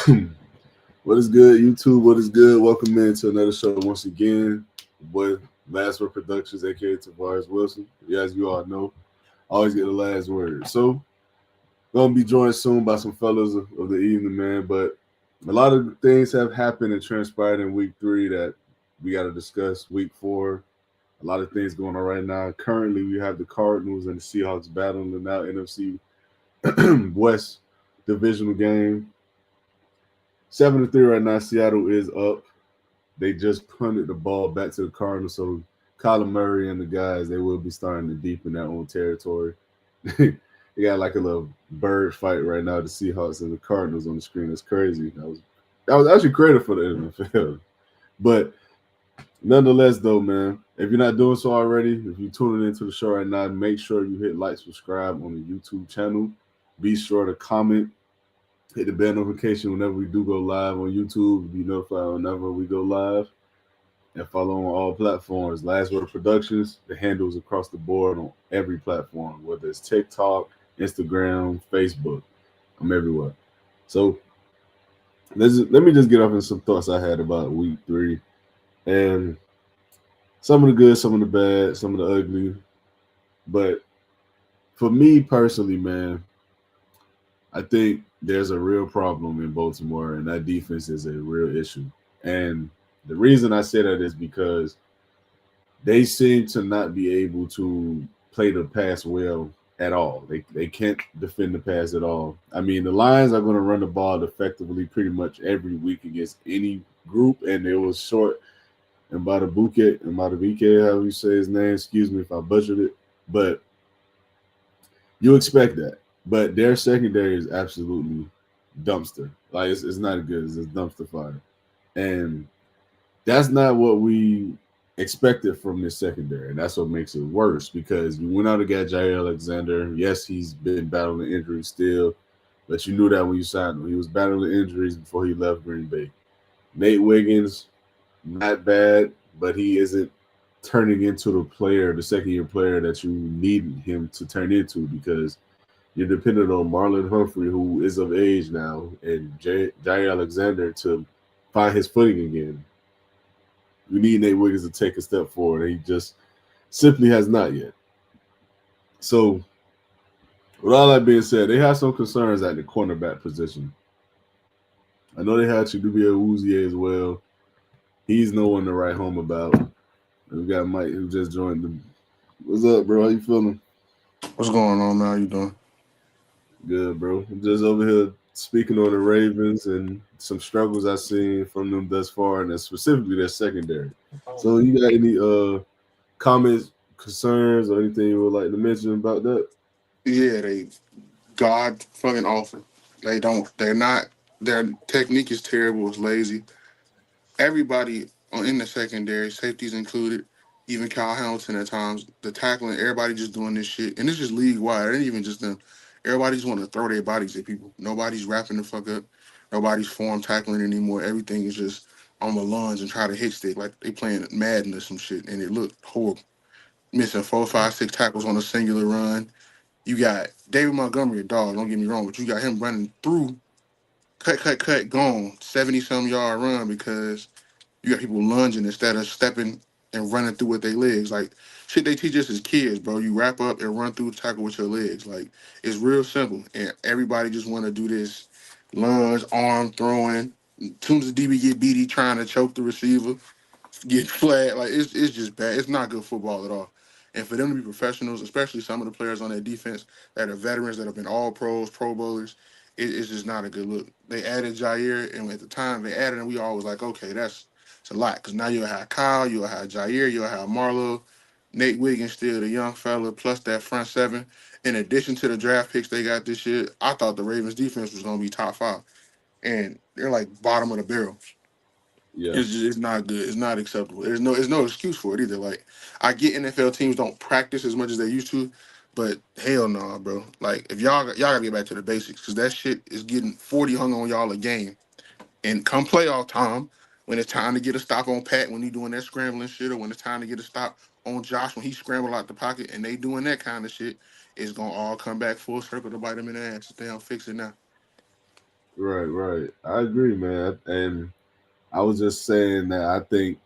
What is good, YouTube? What is good? Welcome in to another show once again. Boy, LastWord Productions, aka Tavares Wilson. As you all know, I always get the last word. So, gonna be joined soon by some fellas of the evening, man. But a lot of things have happened and transpired in week 3 that we got to discuss. Week 4, a lot of things going on right now. Currently, we have the Cardinals and the Seahawks battling the now NFC West divisional game. 7-3 right now. Seattle is up. They just punted the ball back to the Cardinals, so Kyler Murray and the guys, they will be starting to deepen their own territory. They got like a little bird fight right now. The Seahawks and the Cardinals on the screen. It's crazy. That was actually creative for the NFL. But nonetheless, though, man, if you're not doing so already, if you're tuning into the show right now, make sure you hit like, subscribe on the YouTube channel. Be sure to comment, hit the bell notification whenever we do go live on YouTube. Be notified whenever we go live. And follow on all platforms. LastWord Productions, the handles across the board on every platform, whether it's TikTok, Instagram, Facebook. I'm everywhere. So let me just get off in some thoughts I had about week 3. And some of the good, some of the bad, some of the ugly. But for me personally, man, I think there's a real problem in Baltimore, and that defense is a real issue. And the reason I say that is because they seem to not be able to play the pass well at all. They can't defend the pass at all. I mean, the Lions are going to run the ball effectively pretty much every week against any group, and it was short and Mbadabike, however you say his name. Excuse me if I butchered it, but you expect that. But their secondary is absolutely dumpster. Like it's not good. It's dumpster fire, and that's not what we expected from this secondary. And that's what makes it worse because you went out and got Jair Alexander. Yes, he's been battling injuries still, but you knew that when you signed him. He was battling injuries before he left Green Bay. Nate Wiggins, not bad, but he isn't turning into the second year player that you need him to turn into because you're dependent on Marlon Humphrey, who is of age now, and Jair Alexander to find his footing again. You need Nate Wiggins to take a step forward. And he just simply has not yet. So, with all that being said, they have some concerns at the cornerback position. I know they had Chidobe Awuzie as well. He's no one to write home about. We got Mike who just joined them. What's up, bro? How you feeling? What's going on, man? How you doing? Good, bro. I'm just over here speaking on the Ravens and some struggles I've seen from them thus far, and specifically their secondary. So, you got any comments, concerns, or anything you would like to mention about that? Yeah, they god fucking awful. They're not. Their technique is terrible. It's lazy. Everybody in the secondary, safeties included, even Kyle Hamilton at times, the tackling, everybody just doing this shit, and it's just league wide. It ain't even just them. Everybody just want to throw their bodies at people. Nobody's wrapping the fuck up. Nobody's form tackling anymore. Everything is just on the lunge and try to hit stick like they playing Madden or some shit, and it looked horrible. Missing four, five, six tackles on a singular run. You got David Montgomery, a dog, don't get me wrong, but you got him running through, cut, gone, 70-some yard run because you got people lunging instead of stepping and running through with their legs. Like, shit they teach us as kids, bro. You wrap up and run through the tackle with your legs. Like, it's real simple. And everybody just want to do this lunge, arm throwing. As soon as the DB get beat, he trying to choke the receiver, get flagged. Like it's just bad. It's not good football at all. And for them to be professionals, especially some of the players on their defense that are veterans that have been all pros, pro bowlers, it's just not a good look. They added Jair, and at the time they added him, we always like, okay, it's a lot. Because now you'll have Kyle, you'll have Jair, you'll have Marlo, Nate Wiggins still the young fella, plus that front seven. In addition to the draft picks they got this year, I thought the Ravens defense was gonna be top 5. And they're like bottom of the barrel. Yeah. It's not good. It's not acceptable. There's no excuse for it either. Like I get NFL teams don't practice as much as they used to, but hell no, bro. Like if y'all gotta get back to the basics because that shit is getting 40 hung on y'all a game. And come playoff time, when it's time to get a stop on Pat when he doing that scrambling shit, or when it's time to get a stop on Josh when he scramble out the pocket and they doing that kind of shit, it's gonna all come back full circle to bite them in the ass if they don't fix it now. Right. I agree, man. And I was just saying that I think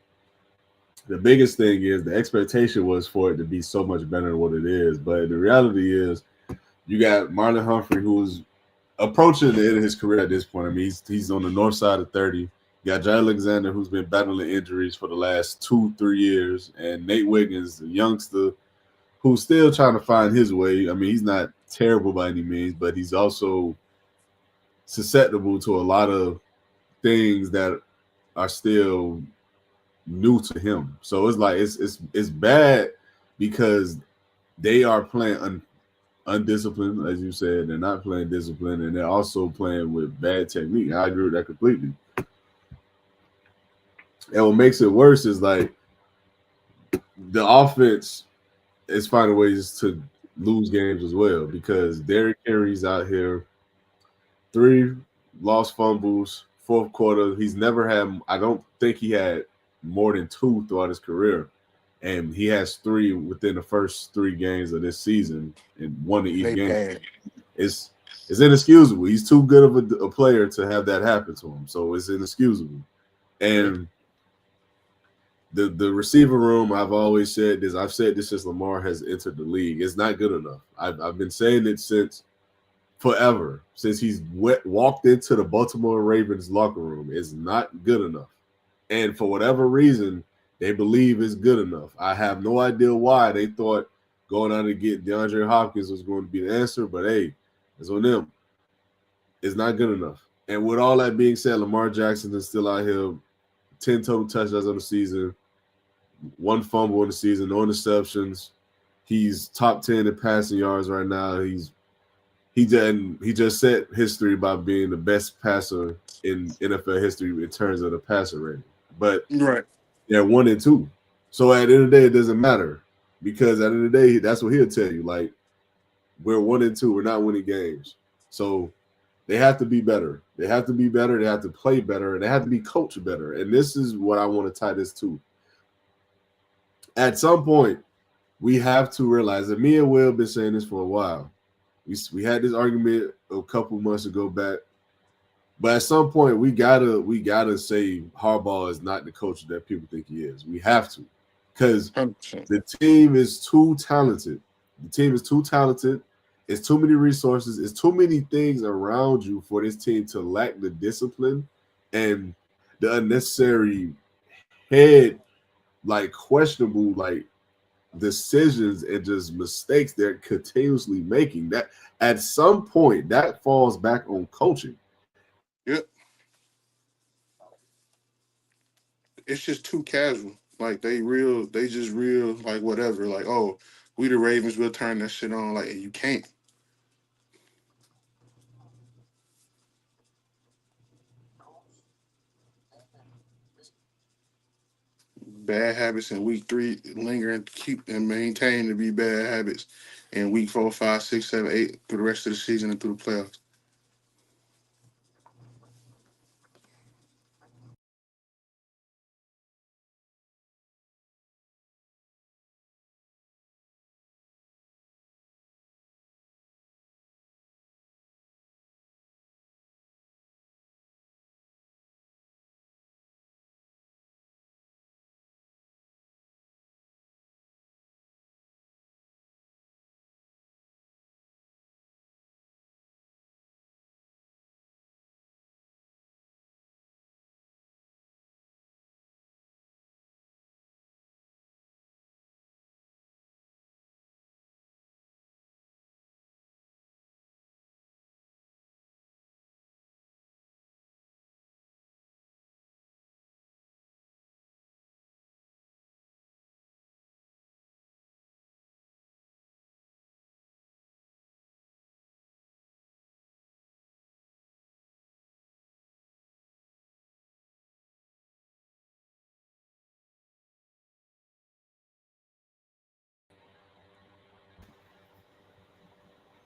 the biggest thing is the expectation was for it to be so much better than what it is. But the reality is, you got Marlon Humphrey, who's approaching the end of his career at this point. I mean, he's on the north side of 30. You got Jay Alexander, who's been battling injuries for the last 2-3 years, and Nate Wiggins, the youngster, who's still trying to find his way. I mean, he's not terrible by any means, but he's also susceptible to a lot of things that are still new to him. So it's like it's bad because they are playing undisciplined, as you said. They're not playing discipline, and they're also playing with bad technique. I agree with that completely. And what makes it worse is like the offense is finding ways to lose games as well because Derrick Henry's out here, 3 lost fumbles, fourth quarter. He's never had. I don't think he had more than 2 throughout his career, and he has 3 within the first 3 games of this season, and 1 in each They game. bad. It's it's inexcusable. He's too good of a player to have that happen to him. So it's inexcusable. Yeah. And the receiver room, I've always said this. I've said this since Lamar has entered the league. It's not good enough. I've been saying it since forever, since he's walked into the Baltimore Ravens locker room. It's not good enough. And for whatever reason, they believe it's good enough. I have no idea why they thought going out to get DeAndre Hopkins was going to be the answer, but hey, it's on them. It's not good enough. And with all that being said, Lamar Jackson is still out here, 10 total touchdowns on the season, 1 fumble in the season, no interceptions. He's top 10 in passing yards right now. He just set history by being the best passer in NFL history in terms of the passer rating. But Right. they're 1-2. So at the end of the day, it doesn't matter because at the end of the day, that's what he'll tell you. Like, we're 1-2. We're not winning games. So they have to be better. They have to be better. They have to play better. And they have to be coached better. And this is what I want to tie this to. At some point, we have to realize that me and Will have been saying this for a while. We had this argument a couple months ago back. But at some point, we gotta say Harbaugh is not the coach that people think he is. We have to, because 100%. the team is too talented. The team is too talented. It's too many resources. It's too many things around you for this team to lack the discipline and the unnecessary head, like questionable, like decisions and just mistakes they're continuously making. That at some point that falls back on coaching. Yep. It's just too casual. Like they just real, like whatever. Like, oh, we the Ravens, we'll turn that shit on. Like, you can't. Bad habits in week 3 linger and keep and maintain to be bad habits in week 4, 5, 6, 7, 8 through the rest of the season and through the playoffs.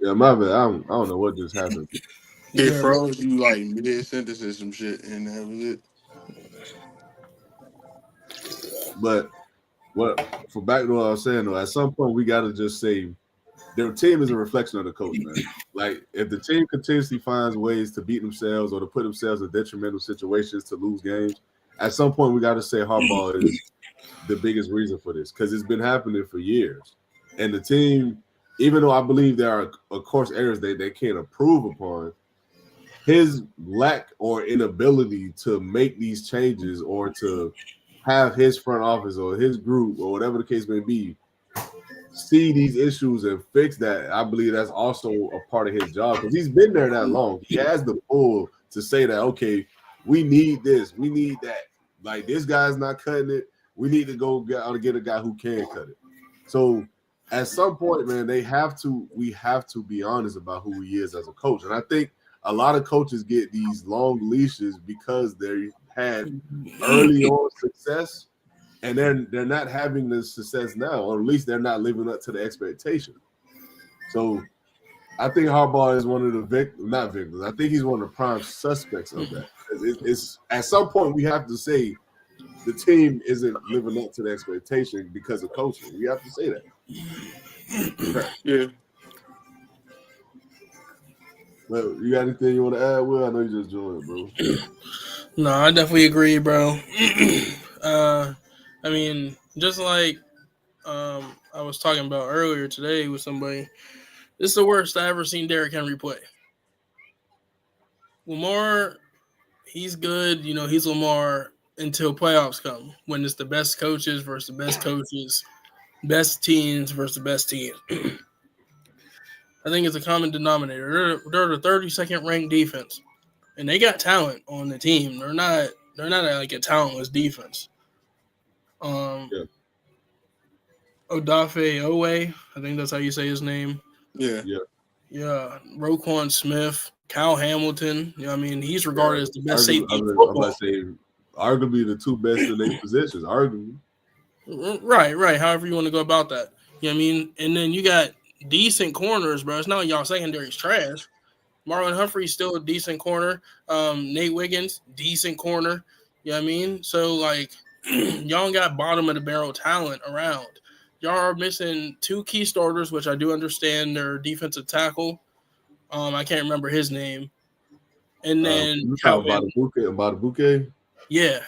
Yeah, my bad. I don't know what just happened. It Yeah, froze you like mid sentences some shit, and that was it. But what back to what I was saying though, at some point we gotta just say their team is a reflection of the coach, man. like if the team continuously finds ways to beat themselves or to put themselves in detrimental situations to lose games, at some point we got to say Harbaugh is the biggest reason for this because it's been happening for years. And the team, even though I believe there are, of course, errors they can't improve upon, his lack or inability to make these changes or to have his front office or his group or whatever the case may be see these issues and fix that, I believe that's also a part of his job because he's been there that long. He has the pull to say that, okay, we need this, we need that. Like this guy's not cutting it. We need to go get a guy who can cut it. So at some point, man, we have to be honest about who he is as a coach. And I think a lot of coaches get these long leashes because they had early on success and they're not having the success now, or at least they're not living up to the expectation. So I think Harbaugh is one of the not victims. I think he's one of the prime suspects of that. It's at some point we have to say the team isn't living up to the expectation because of coaching. We have to say that. Yeah. Well, you got anything you want to add, Will? I know you just joined, bro. No, I definitely agree, bro. I mean, just like I was talking about earlier today with somebody, this is the worst I ever seen Derrick Henry play. Lamar, he's good. You know, he's Lamar until playoffs come when it's the best coaches versus the best coaches, best teams versus the best teams. I think it's a common denominator. They're the 32nd ranked defense, and they got talent on the team. They're not like a talentless defense. Yeah. Odafe Owe, I think that's how you say his name. Yeah. Yeah. Roquan Smith, Kyle Hamilton. You know, I mean, he's regarded as the best safety in I'm football. about to say, arguably the two best in their positions. Arguably. Right. However you want to go about that. You know what I mean? And then you got decent corners, bro. It's not like y'all secondary's trash. Marlon Humphrey's still a decent corner. Nate Wiggins, decent corner. You know what I mean? So, like, y'all got bottom of the barrel talent around. Y'all are missing two key starters, which I do understand. Their defensive tackle. I can't remember his name. And then Calvin. About a bouquet. Yeah.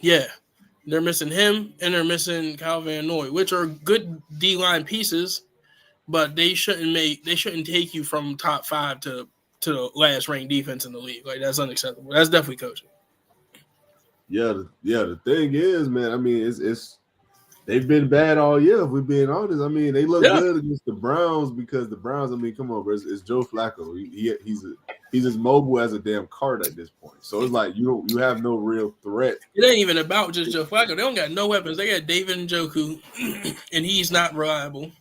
Yeah. They're missing him and they're missing Calvin Noy, which are good D-line pieces, but they shouldn't take you from top 5 to the last ranked defense in the league. Like, that's unacceptable. That's definitely coaching. Yeah. The thing is, man, I mean, it's they've been bad all year, if we're being honest. I mean, they look good against the Browns because the Browns, I mean, come on, bro. It's Joe Flacco. He's as mobile as a damn cart at this point. So it's like you have no real threat. It ain't even about just Joe Flacco. They don't got no weapons. They got David Njoku, and he's not reliable.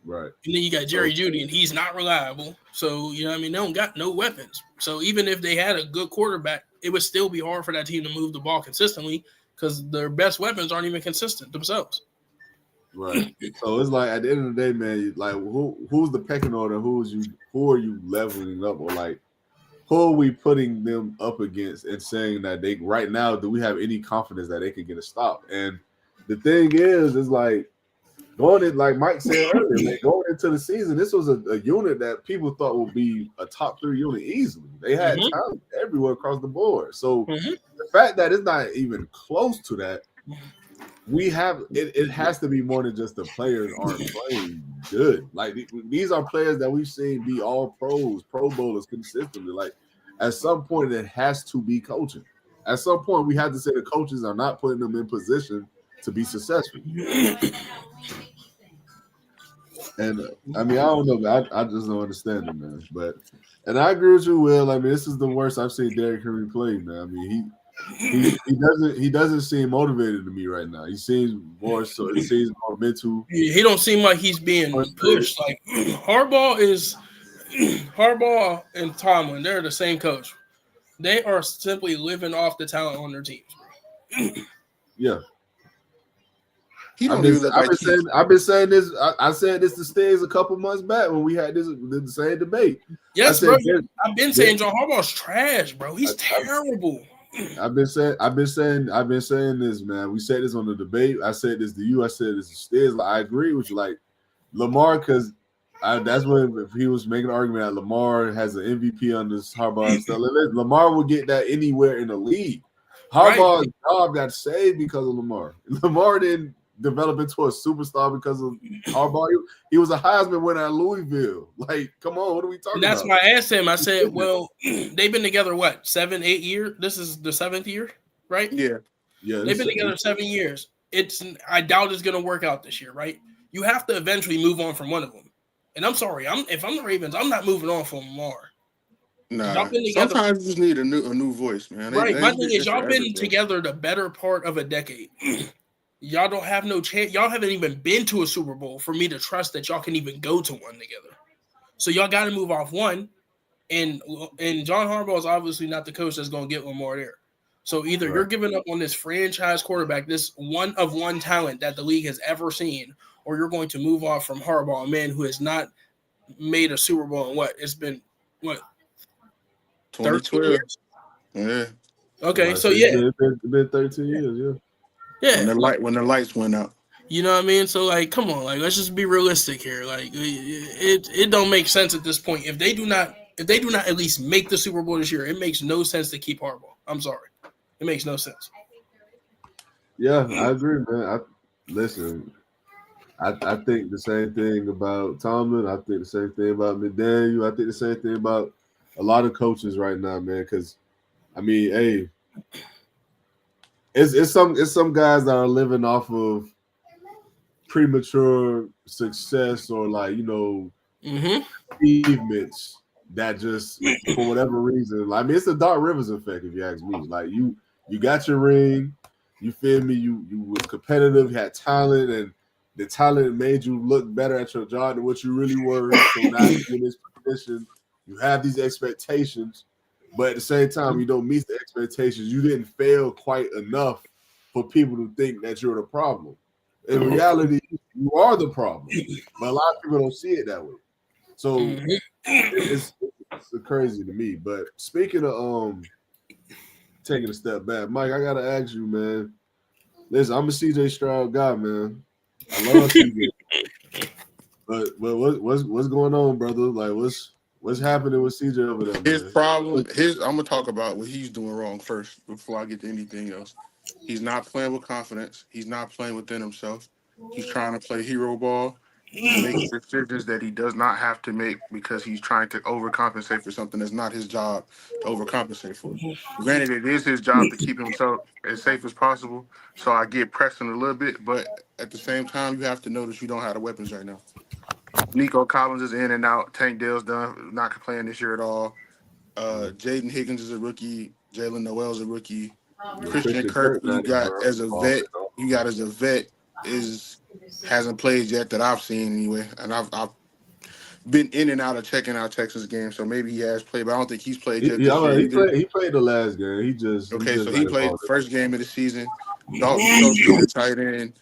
Right. And then you got Jerry Jeudy, and he's not reliable. So, you know what I mean? They don't got no weapons. So even if they had a good quarterback, it would still be hard for that team to move the ball consistently because their best weapons aren't even consistent themselves. Right. So it's like at the end of the day, man, like who's the pecking order? Who are you leveling up, or like who are we putting them up against and saying that they right now, do we have any confidence that they can get a stop? And the thing is like going in, like Mike said earlier, man, going into the season, this was a unit that people thought would be a top 3 unit easily. They had talent everywhere across the board. So the fact that it's not even close to that, we have it has to be more than just the players aren't playing good. Like these are players that we've seen be all pros, Pro Bowlers consistently. Like at some point, it has to be coaching. At some point, we have to say the coaches are not putting them in position to be successful. And I mean, I don't know, man. I just don't understand it, man. And I agree with you, Will. I mean, this is the worst I've seen Derrick Henry play, man. I mean, he doesn't seem motivated to me right now. He seems more mental. He don't seem like he's being pushed. Like Harbaugh and Tomlin, they're the same coach. They are simply living off the talent on their teams, bro. Yeah. I've been saying this. I said this to Stiggs a couple months back when we had the same debate. Yes, bro. I've been saying John Harbaugh's trash, bro. He's terrible. I've been saying this, man. We said this on the debate. I said this to you. I said this to Stiggs. Like, I agree with you. Like Lamar, because That's when he was making an argument that Lamar has an MVP on this Harbaugh stuff. Lamar will get that anywhere in the league. Harbaugh's job got saved because of Lamar. Lamar didn't develop into a superstar because of Harbaugh. He was a Heisman winner at Louisville. Like, come on, what are we talking And that's about? why I asked him. I said, well, they've been together, what, 7, 8 years? This is the 7th year, right? Yeah. They've been together 7 years. I doubt it's going to work out this year, right? You have to eventually move on from one of them. And I'm sorry, if I'm the Ravens, I'm not moving on from Lamar. Nah. Sometimes you just need a new voice, man. Right. My thing is, y'all been together the better part of a decade. Y'all don't have no chance. Y'all haven't even been to a Super Bowl for me to trust that y'all can even go to one together. So y'all got to move off one. And John Harbaugh is obviously not the coach that's going to get Lamar there. So either you're giving up on this franchise quarterback, this one-of-one talent that the league has ever seen, or you're going to move off from Harbaugh, a man who has not made a Super Bowl in what? It's been, what, 13 years? Yeah. Okay, so yeah. It's been 13 years, yeah. Yeah. When the lights went out. You know what I mean? So, like, come on. Like, let's just be realistic here. Like, it don't make sense at this point. If they do not at least make the Super Bowl this year, it makes no sense to keep Harbaugh. I'm sorry. It makes no sense. Yeah, I agree, man. I think the same thing about Tomlin. I think the same thing about McDaniel. I think the same thing about a lot of coaches right now, man. Because, I mean, hey, it's some guys that are living off of premature success or achievements that just for whatever reason. I mean, it's a Dark Rivers effect, if you ask me. Like you got your ring, you feel me? You was competitive, had talent, and the talent made you look better at your job than what you really were. So now you're in this position, you have these expectations, but at the same time, you don't meet the expectations. You didn't fail quite enough for people to think that you're the problem. In reality, you are the problem, but a lot of people don't see it that way. So it's crazy to me. But speaking of taking a step back, Mike, I gotta ask you, man. Listen, I'm a CJ Stroud guy, man. I love CJ. but what's going on, brother? Like what's happening with CJ over there? His man? problem, I'm gonna talk about what he's doing wrong first before I get to anything else. He's not playing with confidence. He's not playing within himself. He's trying to play hero ball. He's making decisions that he does not have to make because he's trying to overcompensate for something that's not his job to overcompensate for. Granted, it is his job to keep himself as safe as possible. So I get pressing a little bit, but at the same time, you have to know that you don't have the weapons right now. Nico Collins is in and out. Tank Dell's done, not playing this year at all. Jaden Higgins is a rookie. Jalen Noel's a rookie. Christian Kirk, who you got as a vet, hasn't played yet that I've seen anyway. And I've been in and out of checking out Texas games, so maybe he has played, but I don't think he's played yet this year. He played the last game. He played the first game of the season. Dalton Schultz is a tight end.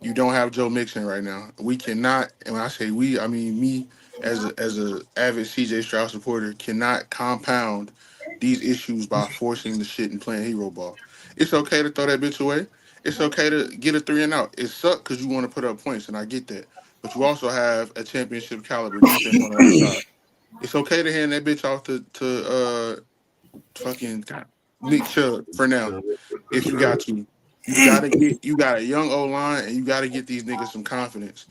You don't have Joe Mixon right now. We cannot, and when I say we, I mean me as a avid CJ Stroud supporter, cannot compound these issues by forcing the shit and playing hero ball. It's okay to throw that bitch away. It's okay to get a 3 and out. It sucks because you want to put up points, and I get that. But you also have a championship caliber defense on the other side. It's okay to hand that bitch off to fucking Nick Chubb for now. If you got to. You got a young O-line and you gotta get these niggas some confidence.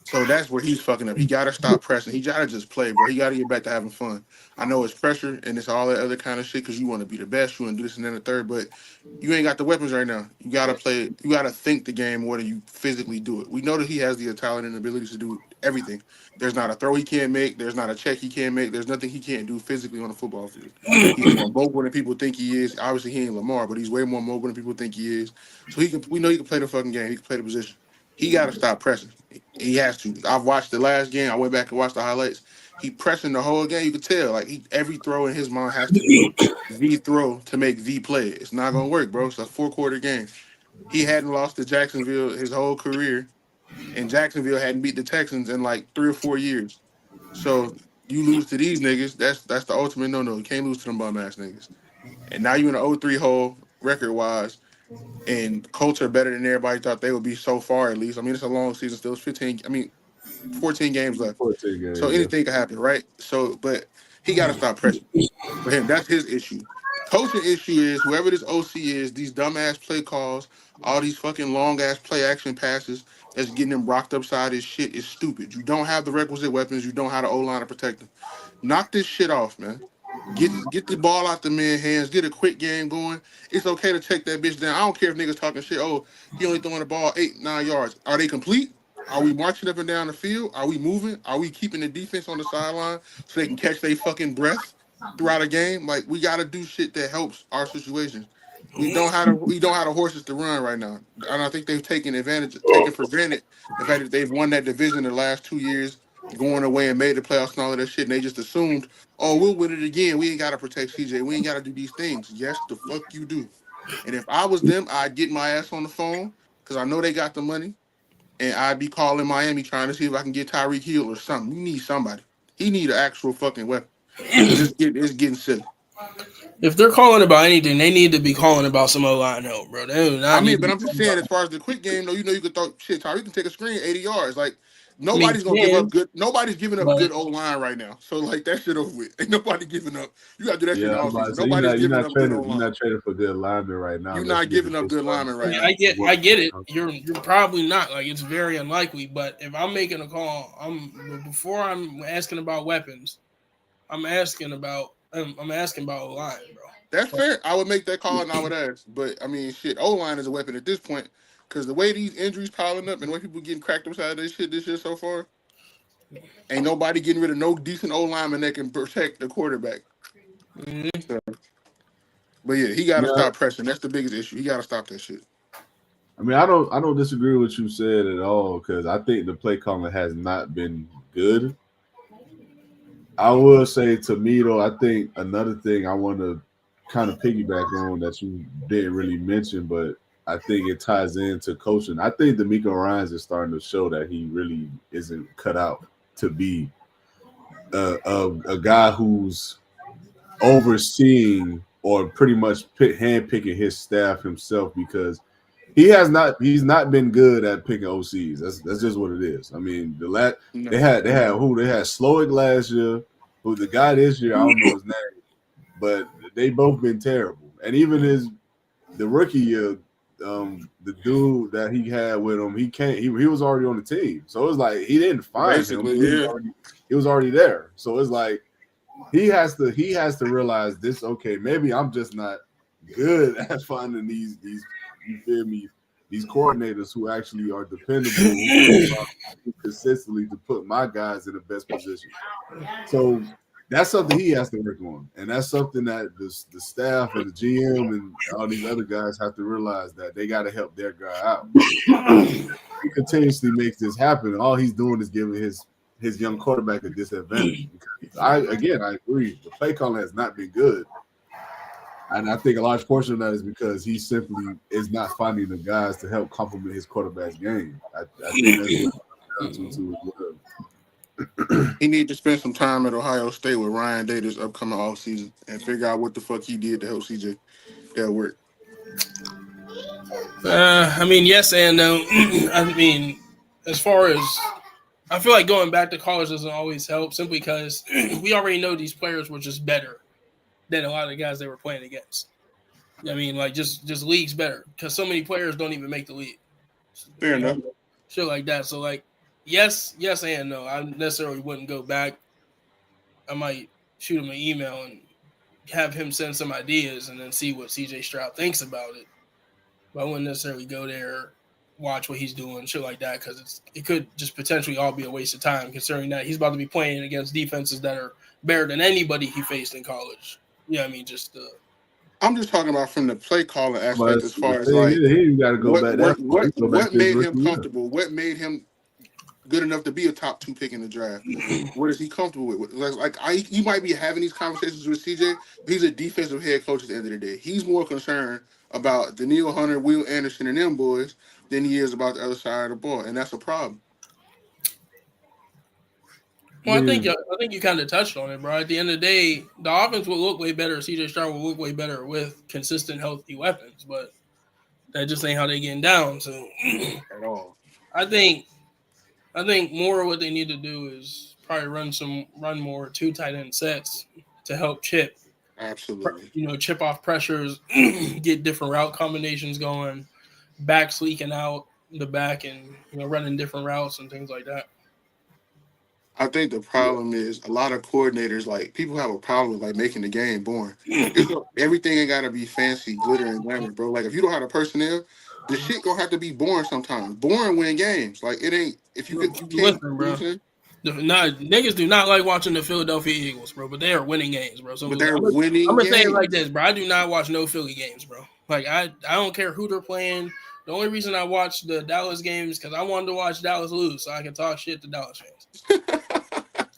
So that's where he's fucking up. He gotta stop pressing. He gotta just play, bro. He gotta get back to having fun. I know it's pressure and it's all that other kind of shit because you want to be the best, you want to do this and then the third, but you ain't got the weapons right now. You gotta play. You gotta think the game more than you physically do it. We know that he has the talent and ability to do everything. There's not a throw he can't make. There's not a check he can't make. There's nothing he can't do physically on the football field. He's more mobile than people think he is. Obviously, he ain't Lamar, but he's way more mobile than people think he is. So we know he can play the fucking game. He can play the position. He got to stop pressing. He has to. I've watched the last game. I went back and watched the highlights. He pressing the whole game. You could tell, like every throw in his mind has to be the throw to make the play. It's not gonna work, bro. It's a 4-quarter game. He hadn't lost to Jacksonville his whole career, and Jacksonville hadn't beat the Texans in like 3 or 4 years. So you lose to these niggas. That's the ultimate no. You can't lose to them bum ass niggas. And now you in an 0-3 hole record wise. And Colts are better than everybody thought they would be so far, at least. I mean, it's a long season still. It's 15. I mean, 14 games left. 14 games. So anything can happen, right? So, but he got to stop pressing. For him, that's his issue. Coaching issue is whoever this OC is, these dumbass play calls, all these fucking long ass play action passes that's getting him rocked upside his shit is stupid. You don't have the requisite weapons. You don't have the O line to protect him. Knock this shit off, man. Get the ball out the man's hands. Get a quick game going. It's okay to take that bitch down. I don't care if niggas talking shit. Oh, he only throwing the ball 8-9 yards. Are they complete? Are we marching up and down the field? Are we moving? Are we keeping the defense on the sideline so they can catch their fucking breath throughout a game? Like, we got to do shit that helps our situations. We don't have the horses to run right now, and I think they've taken for granted the fact that they've won that division the last 2 years, going away and made the playoffs and all of that shit. And they just assumed, oh, we'll win it again. We ain't got to protect CJ. We ain't got to do these things. Yes, the fuck you do. And if I was them, I'd get my ass on the phone because I know they got the money. And I'd be calling Miami trying to see if I can get Tyreek Hill or something. You need somebody. He need an actual fucking weapon. It's getting silly. If they're calling about anything, they need to be calling about some O-line help, bro. But I'm just saying, as far as the quick game, though, you could throw shit. Tyreek can take a screen 80 yards. Like, nobody's gonna give up good. Nobody's giving up good O-line right now. So like that shit over with. Ain't nobody giving up. You gotta do that shit in the offseason. Nobody's giving up good O-line. You're not trading for good linemen right now. You're not giving up good linemen right now. I get it. You're probably not. Like, it's very unlikely. But if I'm making a call, before I'm asking about weapons, I'm asking about O-line, bro. That's fair. I would make that call and I would ask. But I mean, shit, O-line is a weapon at this point because the way these injuries piling up and the way people getting cracked upside this shit so far, ain't nobody getting rid of no decent O-lineman that can protect the quarterback. Mm-hmm. So, but yeah, he got to stop pressing. That's the biggest issue. He got to stop that shit. I mean, I don't disagree with what you said at all because I think the play calling has not been good. I will say to me though, I think another thing I want to kind of piggyback on that you didn't really mention, but I think it ties into coaching. I think D'Amico Ryans is starting to show that he really isn't cut out to be a guy who's overseeing or pretty much handpicking his staff himself because he's not been good at picking OCs. That's just what it is. I mean, they had Slowick last year, who the guy this year, I don't know his name, but they both been terrible. And even the rookie year, the dude that he had with him, he was already on the team. So it was like he didn't find him. He was already there. So it's like he has to realize this, okay, maybe I'm just not good at finding these you feel me, these coordinators who actually are dependable consistently to put my guys in the best position. So that's something he has to work on. And that's something that the staff and the GM and all these other guys have to realize that they got to help their guy out. He continuously makes this happen. All he's doing is giving his young quarterback a disadvantage. Because I agree. The play calling has not been good. And I think a large portion of that is because he simply is not finding the guys to help complement his quarterback's game. I think that's what it comes down to. He need to spend some time at Ohio State with Ryan Day this upcoming offseason and figure out what the fuck he did to help CJ. That'll work. I mean, yes and no. I mean, as far as I feel like going back to college doesn't always help simply because we already know these players were just better than a lot of the guys they were playing against. I mean, like just leagues better because so many players don't even make the league. Fair enough. Shit like that. So like, yes and no. I necessarily wouldn't go back. I might shoot him an email and have him send some ideas and then see what CJ Stroud thinks about it. But I wouldn't necessarily go there, watch what he's doing, shit like that, because it could just potentially all be a waste of time considering that he's about to be playing against defenses that are better than anybody he faced in college. Yeah, I mean, I'm just talking about from the play calling aspect as far as like you got to go back. What made him comfortable? What made him good enough to be a top 2 pick in the draft? What is he comfortable with? You might be having these conversations with CJ. He's a defensive head coach at the end of the day. He's more concerned about Danielle Hunter, Will Anderson, and them boys than he is about the other side of the ball, and that's a problem. Well, I think you kind of touched on it, bro. At the end of the day, the offense will look way better. CJ Stroud will look way better with consistent, healthy weapons, but that just ain't how they getting down. So, at all, I think I think more what they need to do is probably run more 2 tight end sets to help chip. Absolutely. Chip off pressures, get different route combinations going, backs leaking out the back, and running different routes and things like that. I think the problem is a lot of coordinators, like people have a problem with like making the game boring. Everything ain't gotta be fancy, glitter and glamour, bro. Like if you don't have the personnel, the shit gonna have to be boring sometimes. Boring win games. Like it ain't if you can't, Listen, you know what I'm bro. saying? Niggas do not like watching the Philadelphia Eagles, bro, but they are winning games, bro. So But I'm they're winning gonna say it like games. this, bro. I do not watch no Philly games, bro. Like I don't care who they're playing. The only reason I watch the Dallas games because I wanted to watch Dallas lose so I can talk shit to Dallas fans.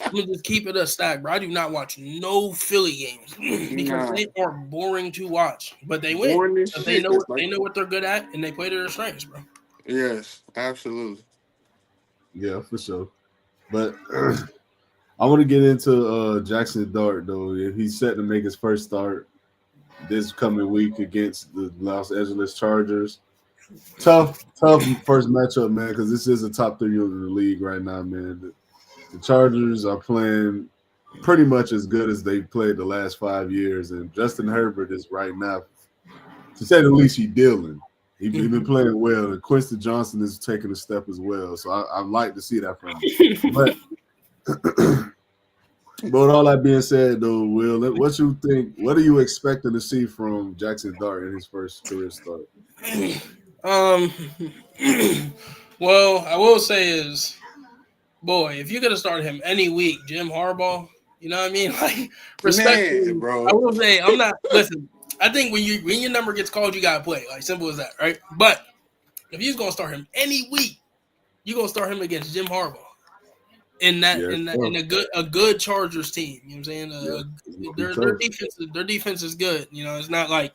I'm gonna just keep it a stack, bro. I do not watch no Philly games because Nah. they are boring to watch, but they win. Boring as But they shit. know That's what like they know what they're good at, and they play to their strengths, bro. yes, absolutely. Yeah, for sure. But I want to get into Jackson Dart though. He's set to make his first start this coming week against the Los Angeles Chargers. Tough first matchup, man, because this is a top 3 in the league right now, man. The Chargers are playing pretty much as good as they played the last 5 years, and Justin Herbert is right now, to say the least, he's dealing. He's been playing well, and Quincy Johnson is taking a step as well. So I like to see that from him. But with all that being said, though, Will, what you think? What are you expecting to see from Jackson Dart in his first career start? Um, well, I will say is, boy, if you're gonna start him any week, Jim Harbaugh, you know what I mean? Like, Man, respectfully, I bro. will say I'm not. Listen, I think when your number gets called, you gotta play. Like, simple as that, right? But if you're gonna start him any week, you're gonna start him against Jim Harbaugh in that Yeah, in a good Chargers team. You know what I'm saying? yeah, it's gonna be Their defense is good. It's not like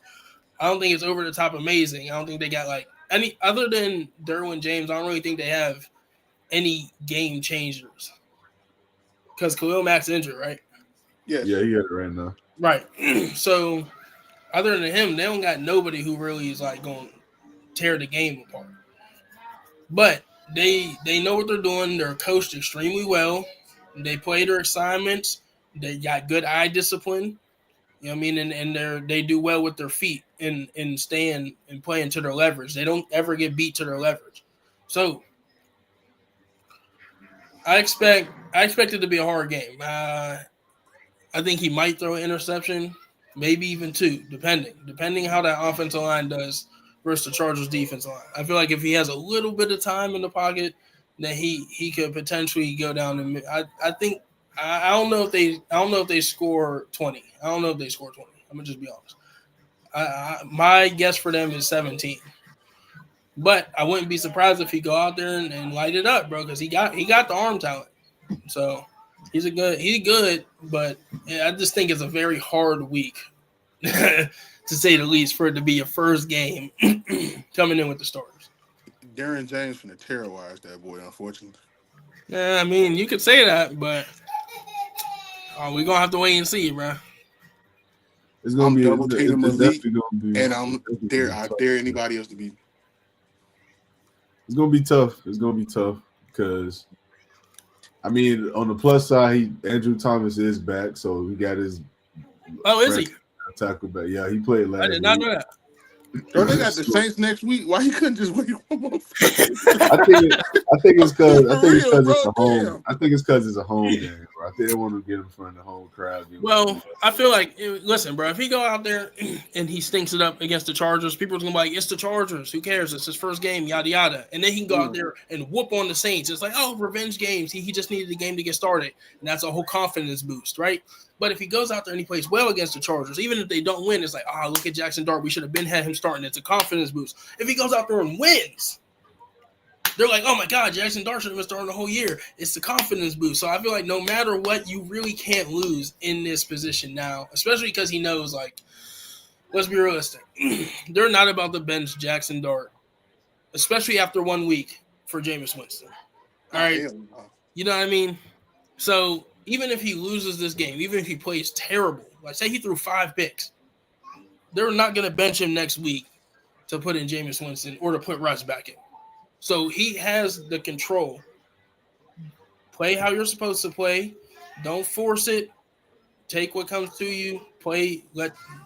I don't think it's over the top amazing. I don't think they got like any other than Derwin James. I don't really think they have any game changers because Khalil Mack's injured, right? Yes. Yeah, he got it right now. Right. So other than him, they don't got nobody who really is like going to tear the game apart. But they know what they're doing. They're coached extremely well. They play their assignments. They got good eye discipline. You know what I mean? And they do well with their feet and staying and playing to their leverage. They don't ever get beat to their leverage. So I expect it to be a hard game. I think he might throw an interception, maybe even 2, depending how that offensive line does versus the Chargers defensive line. I feel like if he has a little bit of time in the pocket, then he could potentially go down. And I think I don't know if they score 20. I don't know if they score 20. I'm gonna just be honest. My guess for them is 17. But I wouldn't be surprised if he go out there and light it up, bro, because he got the arm talent. So he's good, but I just think it's a very hard week, to say the least, for it to be your first game coming in with the starters. Darren James finna terrorize that boy, unfortunately. Yeah, I mean, you could say that, but we're gonna have to wait and see, bro. It's gonna I'm be. double teaming It's Malik, definitely gonna be. and It's I'm definitely dare gonna be I tough. dare anybody else to be. It's gonna be tough. It's gonna be tough because, I mean, on the plus side, Andrew Thomas is back, so he got his Oh, is he? tackle back. Yeah, he played I last did not week. know that. Bro, they got the Saints next week. Why he couldn't just wait one more? I think it's because For real, it's bro. a home. Damn. I think it's because it's a home game. Bro. I think they want to get in front of the home crowd. Well, I feel like listen, bro. If he go out there and he stinks it up against the Chargers, people are gonna be like, "It's the Chargers. Who cares? It's his first game, yada yada." And then he can go out there and whoop on the Saints. It's like, oh, revenge games. He just needed the game to get started, and that's a whole confidence boost, right? But if he goes out there and he plays well against the Chargers, even if they don't win, it's like, look at Jackson Dart. We should have had him starting. It's a confidence boost. If he goes out there and wins, they're like, oh my God, Jackson Dart should have been starting the whole year. It's the confidence boost. So I feel like no matter what, you really can't lose in this position now, especially because he knows, like, let's be realistic. They're not about to bench Jackson Dart, especially after 1 week for Jameis Winston. All right. You know what I mean? So even if he loses this game, even if he plays terrible, like say he threw 5 picks, they're not going to bench him next week to put in Jameis Winston or to put Russ back in. So he has the control Play how you're supposed to play. Don't force it. Take what comes to you. Play,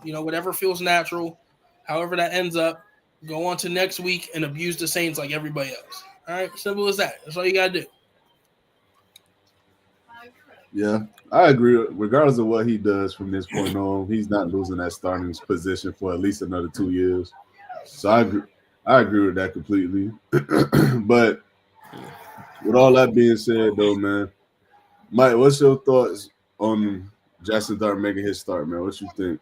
whatever feels natural. However that ends up, go on to next week and abuse the Saints like everybody else. All right, simple as that. That's all you gotta do. Yeah, I agree. Regardless of what he does from this point on, he's not losing that starting position for at least another 2 years. So I agree. I agree with that completely. But with all that being said, though, man, Mike, what's your thoughts on Jackson Dart making his start, man? What you think?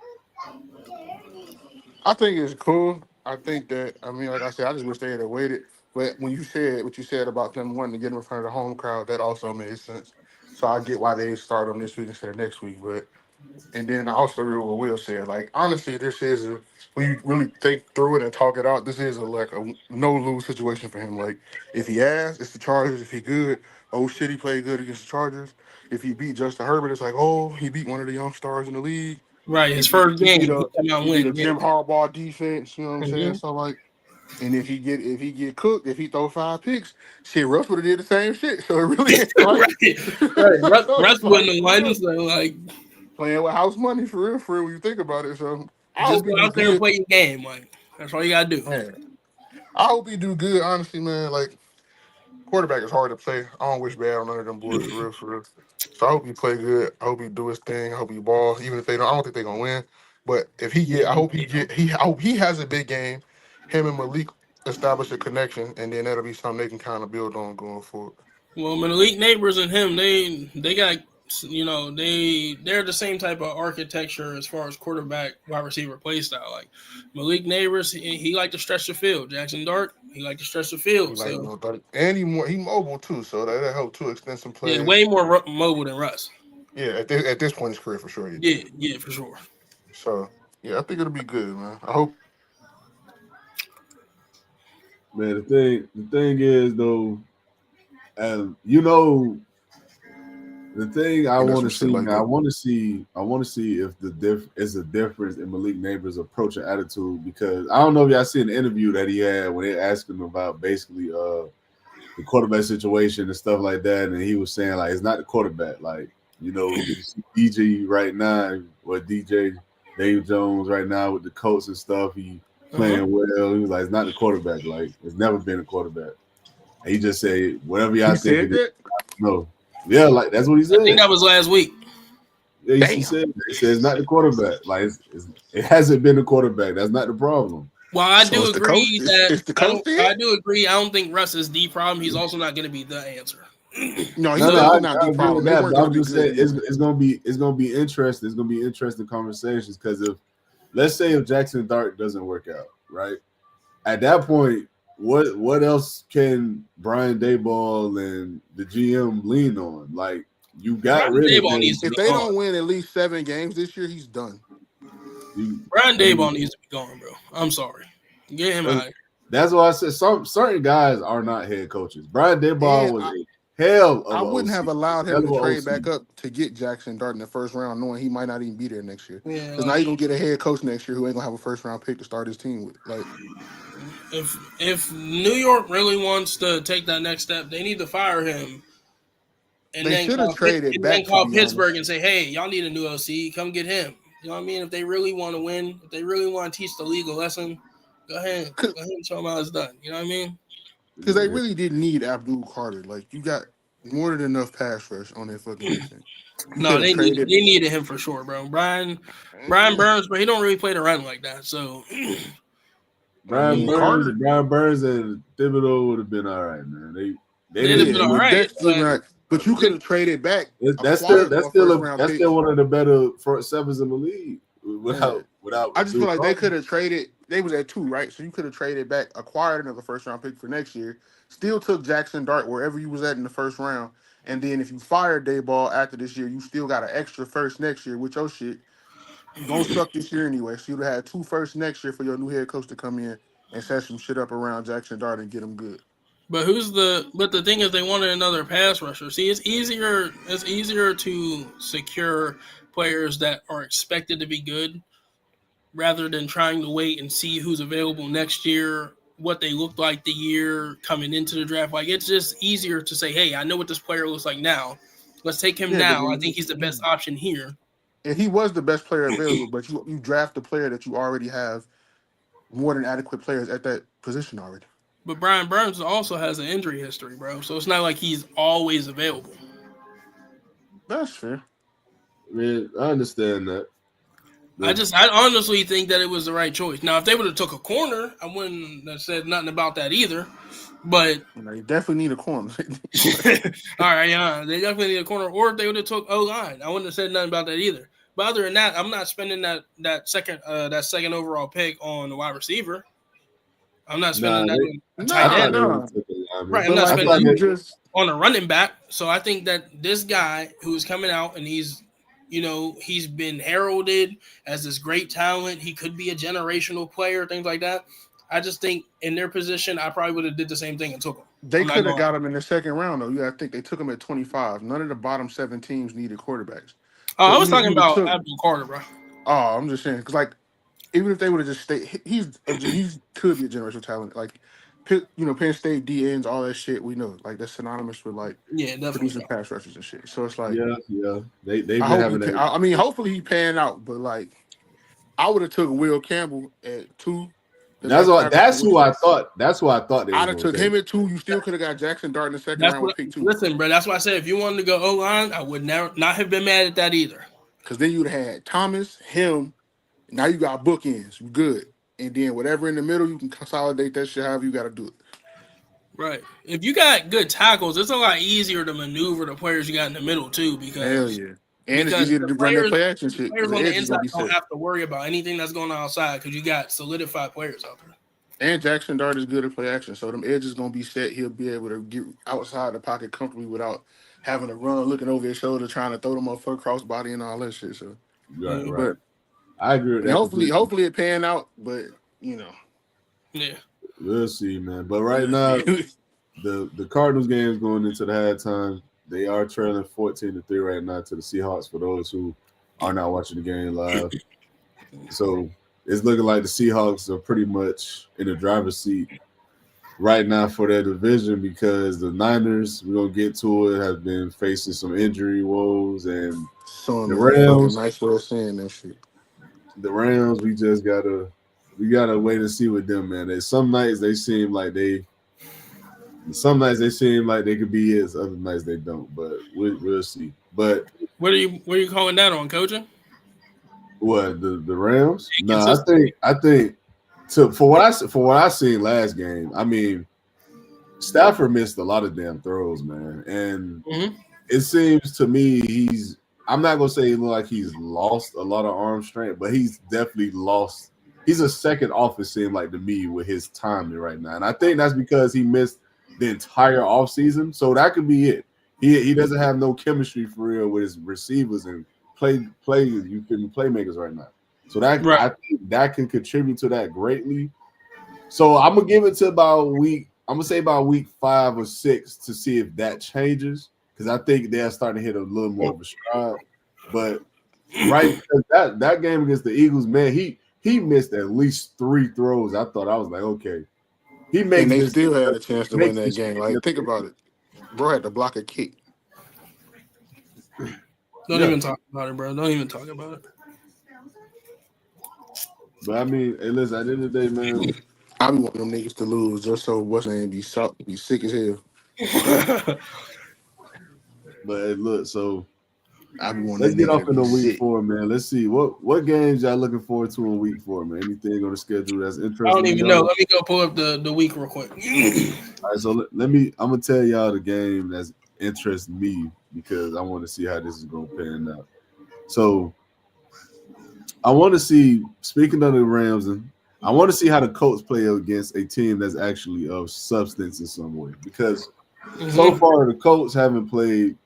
I think it's cool. I think that, like I said, I just wish they had waited. But when you said what you said about them wanting to get him in front of the home crowd, that also made sense. So I get why they start him this week instead of next week. But and then I also agree with what Will said. Like honestly, this is when you really think through it and talk it out, this is a no lose situation for him. Like if he has, it's the Chargers. If he good, oh shit, he played good against the Chargers. If he beat Justin Herbert, it's like, oh, he beat one of the young stars in the league. Right, his first He game, beat he a come out he and beat win. a Yeah. Jim Harbaugh defense. You know what I'm saying? Mm-hmm. So like, and if he get cooked, if he throw 5 picks, shit, Russ would have did the same shit. So it really ain't like, Right. so Russ it's wouldn't like have for won, real, so like playing with house money for real when you think about it. So I just hope go he do out there and good. play your game, like that's all you gotta do. Man, I hope he do good. Honestly, man, like quarterback is hard to play. I don't wish bad on none of them boys for real, for real. So I hope he play good. I hope he do his thing. I hope he ball. Even if they don't, I don't think they're gonna win. But if he get, I hope he get. I hope he has a big game. Him and Malik establish a connection, and then that'll be something they can kind of build on going forward. Well, Malik Neighbors and him, they got they're the same type of architecture as far as quarterback wide receiver play style. Like Malik Neighbors, he like to stretch the field. Jackson Dart, he like to stretch the He field. like So 30, and he mobile too, so that help too extend some yeah, plays. way more mobile than Russ. Yeah, at this point in his career for sure he Yeah, did. yeah, for sure. So yeah, I think it'll be good, man. I hope. Man, the thing is though, you know, the thing I You know want some to shit see, like man, that. I want to see if is a difference in Malik Neighbors' approach and attitude, because I don't know if y'all see an interview that he had when they asked him about basically the quarterback situation and stuff like that, and he was saying like it's not the quarterback, like you see DJ right now, or DJ Dave Jones right now with the Colts and stuff, he Uh-huh. playing well. He was like, it's not the quarterback, like it's never been a quarterback. And he just said whatever He y'all think said it is. that. No, yeah, like that's what he I think said. that was last week. Yeah, he Damn. said it's not the quarterback. Like it hasn't been the quarterback. That's not the problem. Well, I So do it's the coach. agree that It's the coach then? I do agree. I don't think Russ is the problem. He's also not going to be the answer. No, he's No, So definitely not I the agree with problem. They that. weren't But going to I'm be just good saying anyway. it's gonna be interesting. It's gonna be interesting conversations, because if let's say if Jackson Dart doesn't work out, right? At that point, what else can Brian Dayball and the GM lean on? Like you got Brian rid of Dayball James needs to If be they gone. don't win at least 7 games this year, he's done. you, Brian you Dayball needs to be gone, bro. I'm sorry. Get him out. that's why I said some certain guys are not head coaches. Brian Dayball And was a hell of I a wouldn't have OC. allowed Hell him of to a trade back OC. up to get Jackson Dart in the first round, knowing he might not even be there next year. Yeah, Because now you're like going to get a head coach next year who ain't going to have a first round pick to start his team with. Like, if New York really wants to take that next step, they need to fire him they should have traded back, to Call be Pittsburgh honest. and say, "Hey, y'all need a new OC. Come get him." You know what I mean? If they really want to win, if they really want to teach the league a lesson, go ahead and show them how it's done. You know what I mean? Because they really didn't need Abdul Carter. Like, you got more than enough pass rush on that fucking defense. You No, could have traded. they needed him for sure, bro. Brian Burns, but he don't really play the run like that. So I mean, Carter, Brian Burns and Thibodeau would have been all right, man. They they'd have didn't been yeah, all do with right, Dexter, but right? But you could have traded back, acquired that's more first round that's picks. still one of the better front sevens in the league Yeah. without I just feel Abdul like they Carter. could have traded. They was at 2, right? So you could have traded back, acquired another first round pick for next year. Still took Jackson Dart wherever you was at in the first round. And then if you fired Dayball after this year, you still got an extra first next year with your shit. Gonna suck this year anyway. So you'd have had 2 firsts next year for your new head coach to come in and set some shit up around Jackson Dart and get him good. but the thing is they wanted another pass rusher. See, it's easier to secure players that are expected to be good rather than trying to wait and see who's available next year what they looked like the year coming into the draft. Like, it's just easier to say, hey, I know what this player looks like now. Let's take him now. I think he's the best option here. And he was the best player available, but you draft the player that you already have more than adequate players at that position already. But Brian Burns also has an injury history, bro. So it's not like he's always available. That's fair. Man, I understand that. I honestly think that it was the right choice. Now, if they would have took a corner, I wouldn't have said nothing about that either. But you definitely need a corner. All right, yeah, they definitely need a corner. Or if they would have took O-line, I wouldn't have said nothing about that either. But other than that, I'm not spending that second overall pick on the wide receiver. I'm not spending that on tight end. Right, I'm not spending on a running back. So I think that this guy who's coming out and he's been heralded as this great talent. He could be a generational player, things like that. I just think in their position, I probably would have did the same thing and took him. They could have got him in the second round, though. Yeah, I think they took him at 25. None of the bottom 7 teams needed quarterbacks. Oh, I was talking about Abdul Carter, bro. Oh, I'm just saying, because, like, even if they would have just stayed, he could be a generational talent. Like, Penn State DNs, all that shit, we know. Like, that's synonymous with, like, producing pass rushers and shit. So it's like, yeah. They've been having that. I mean, hopefully he pan out, but, like, I would have took Will Campbell at 2. That's who I thought. That's who I thought they. I'd have took him at 2. You still could have got Jackson Dart in the second round with pick 2. Listen, bro, that's why I said if you wanted to go O-line, I would not have been mad at that either. Because then you'd have had Thomas, him. Now you got bookends. You good. And then whatever in the middle, you can consolidate that shit however you got to do it. Right. If you got good tackles, it's a lot easier to maneuver the players you got in the middle too. Because hell yeah. And it's easier to run that play action shit. Players on the inside don't have to worry about anything that's going on outside because you got solidified players out there. And Jackson Dart is good at play action, so them edges going to be set. He'll be able to get outside the pocket comfortably without having to run, looking over his shoulder, trying to throw the motherfucker cross body and all that shit. So, right. But I agree with that. Hopefully it pan out, but Yeah. We'll see, man. But right now, the Cardinals game is going into the halftime. They are trailing 14-3 right now to the Seahawks for those who are not watching the game live. So it's looking like the Seahawks are pretty much in the driver's seat right now for their division because the Niners, we're going to get to it, have been facing some injury woes. And the Rams, nice way of saying that shit. The Rams, we gotta wait and see with them, man. Some nights they seem like they could be it. Other nights they don't, but we'll see. But what are you calling that on, coaching? What the Rams? No, I think for what I seen last game. I mean, Stafford missed a lot of damn throws, man, and it seems to me I'm not gonna say he look like he's lost a lot of arm strength, but he's definitely lost. He's a second off, it seemed like to me, with his timing right now, and I think that's because he missed the entire offseason. So that could be it. He doesn't have no chemistry for real with his receivers and playmakers right now. So that I think that can contribute to that greatly. So I'm gonna give it to about week 5 or 6 to see if that changes. Because I think they're starting to hit a little more of a stride. But that game against the Eagles, man, he missed at least 3 throws. I was like, okay. And they still had a chance to win that game. Like, think about it. Bro had to block a kick. Don't even talk about it, bro. Don't even talk about it. But I mean, hey, listen, at the end of the day, man, I be wanting them niggas to lose just so what's name be sick as hell. But look, so let's get off into week 4, man. Let's see what games y'all looking forward to in week 4, man. Anything on the schedule that's interesting? I don't even know. Let me go pull up the week real quick. All right, so I'm gonna tell y'all the game that's interesting me because I want to see how this is gonna pan out. So I want to see, speaking of the Rams, and I want to see how the Colts play against a team that's actually of substance in some way because so far the Colts haven't played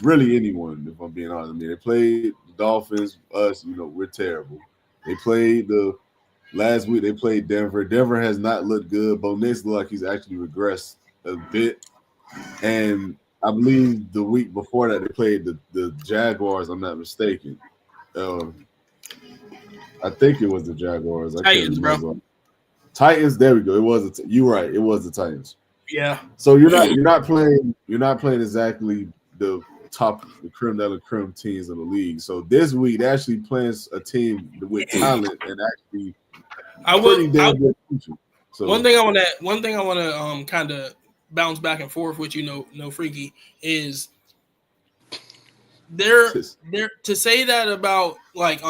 really anyone, if I'm being honest. I mean, they played the Dolphins, us, we're terrible. They played last week, they played Denver. Denver has not looked good. Bo Nix looked like he's actually regressed a bit. And I believe the week before that, they played the Jaguars, I'm not mistaken. I think it was the Jaguars. Titans, bro. Titans. There we go. It was you're right. It was the Titans. Yeah. So you're not playing exactly the top the creme de la creme teams in the league. So this week they're actually playing a team with talent and actually pretty damn good future. So one thing I want to kind of bounce back and forth with no freaky is they're to say that about like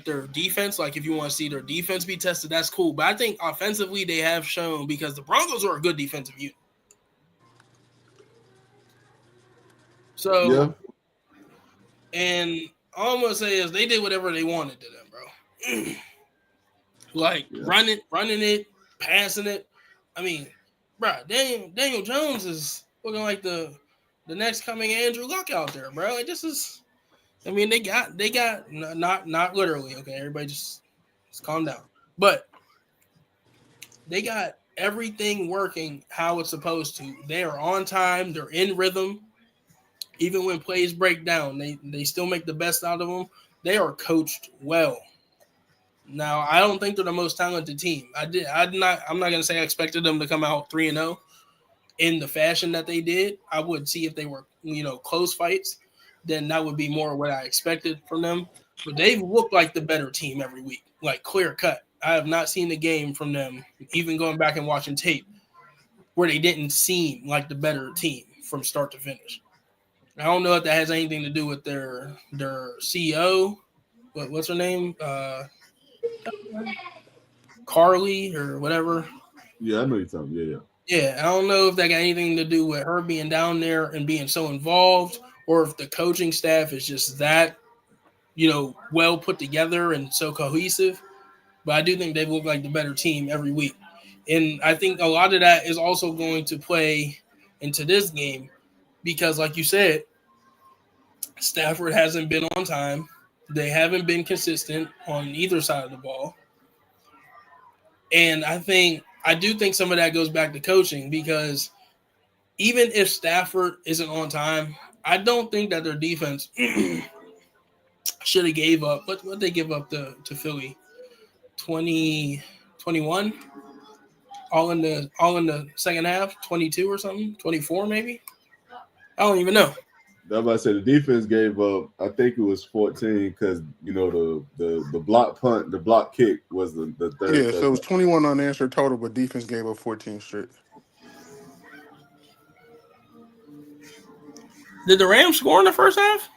their defense, like if you want to see their defense be tested, that's cool. But I think offensively they have shown, because the Broncos are a good defensive unit. So yeah. And all I'm gonna say is they did whatever they wanted to them, bro. Running it, passing it. I mean, bro, Daniel Jones is looking like the next coming Andrew Luck out there, bro. Like this is, I mean, they got not literally, okay. Everybody just calm down, but they got everything working how it's supposed to. They are on time. They're in rhythm. Even when plays break down, they still make the best out of them. They are coached well. Now, I don't think they're the most talented team. I'm not gonna say I expected them to come out 3-0 in the fashion that they did. I would see if they were, close fights, then that would be more what I expected from them. But they've looked like the better team every week, like clear cut. I have not seen a game from them, even going back and watching tape, where they didn't seem like the better team from start to finish. I don't know if that has anything to do with their CEO. What's her name? Carly or whatever. Yeah, I know you're talking. Yeah. Yeah, I don't know if that got anything to do with her being down there and being so involved, or if the coaching staff is just that, well put together and so cohesive. But I do think they look like the better team every week. And I think a lot of that is also going to play into this game because, like you said, Stafford hasn't been on time. They haven't been consistent on either side of the ball. And I do think some of that goes back to coaching, because even if Stafford isn't on time, I don't think that their defense should have gave up. What they give up to Philly? 20, 21? All in the second half? 22 or something? 24 maybe? I don't even know. That's why I said the defense gave up. I think it was 14 because the block punt, the block kick was the third. Yeah, so it was 21 unanswered total, but defense gave up 14 straight. Did the Rams score in the first half?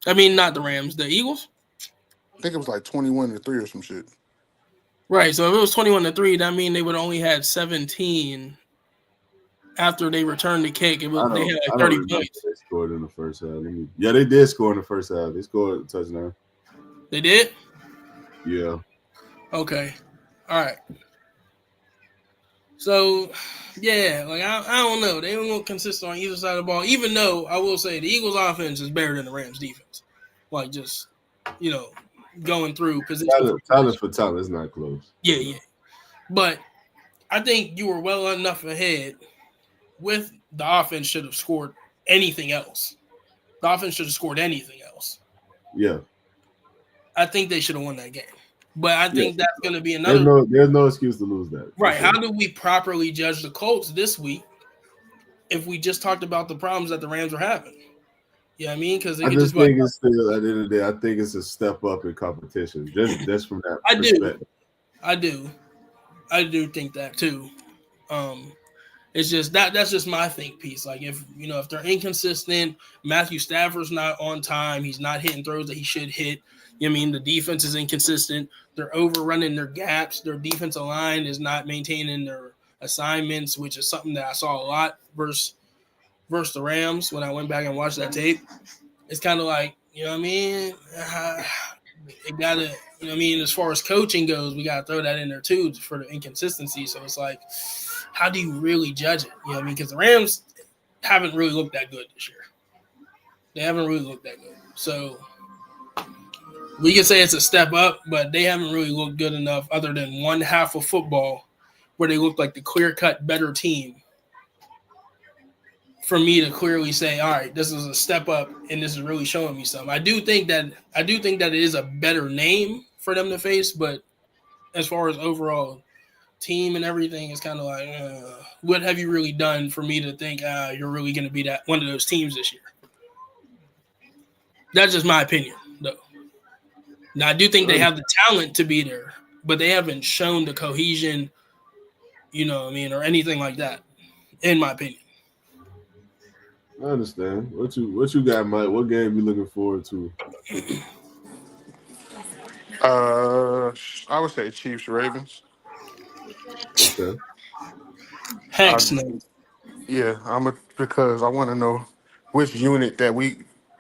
I mean, not the Rams, the Eagles. I think it was like 21-3 or some shit. Right. So if it was 21-3, that means they would only had 17 after they returned the kick. They had like 30 points. They scored in the first half. Yeah, they did score in the first half. They scored a touchdown. They did? Yeah. Okay. All right. So, yeah, like I don't know. They don't look consistent on either side of the ball, even though I will say the Eagles' offense is better than the Rams' defense. Like, just, going through position. Talent for talent is not close. Yeah. But I think you were well enough ahead with the offense should have scored anything else. The offense should have scored anything else. Yeah. I think they should have won that game. But I think that's going to be another. There's no excuse to lose that. Right. Sure. How do we properly judge the Colts this week if we just talked about the problems that the Rams are having? You know what I mean? Because I just think it's still, at the end of the day, I think it's a step up in competition. Just from that perspective. I do think that too. It's just that's just my think piece. Like if they're inconsistent, Matthew Stafford's not on time, he's not hitting throws that he should hit. You know what I mean? The defense is inconsistent. They're overrunning their gaps. Their defensive line is not maintaining their assignments, which is something that I saw a lot versus the Rams when I went back and watched that tape. It's kind of like, you know what I mean? It got to, you know what I mean? As far as coaching goes, we got to throw that in there too for the inconsistency. So it's like, how do you really judge it? You know what I mean? Because the Rams haven't really looked that good this year. They haven't really looked that good. So we can say it's a step up, but they haven't really looked good enough other than one half of football where they looked like the clear-cut better team for me to clearly say, all right, this is a step up and this is really showing me something. I do think that it is a better name for them to face, but as far as overall team and everything, it's kind of like, what have you really done for me to think you're really going to be that one of those teams this year? That's just my opinion, though. Now, I do think they have the talent to be there, but they haven't shown the cohesion, you know what I mean, or anything like that, in my opinion. I understand. What you got, Mike? What game you looking forward to? I would say Chiefs Ravens. Okay. Hex no. Yeah, because I want to know which unit that we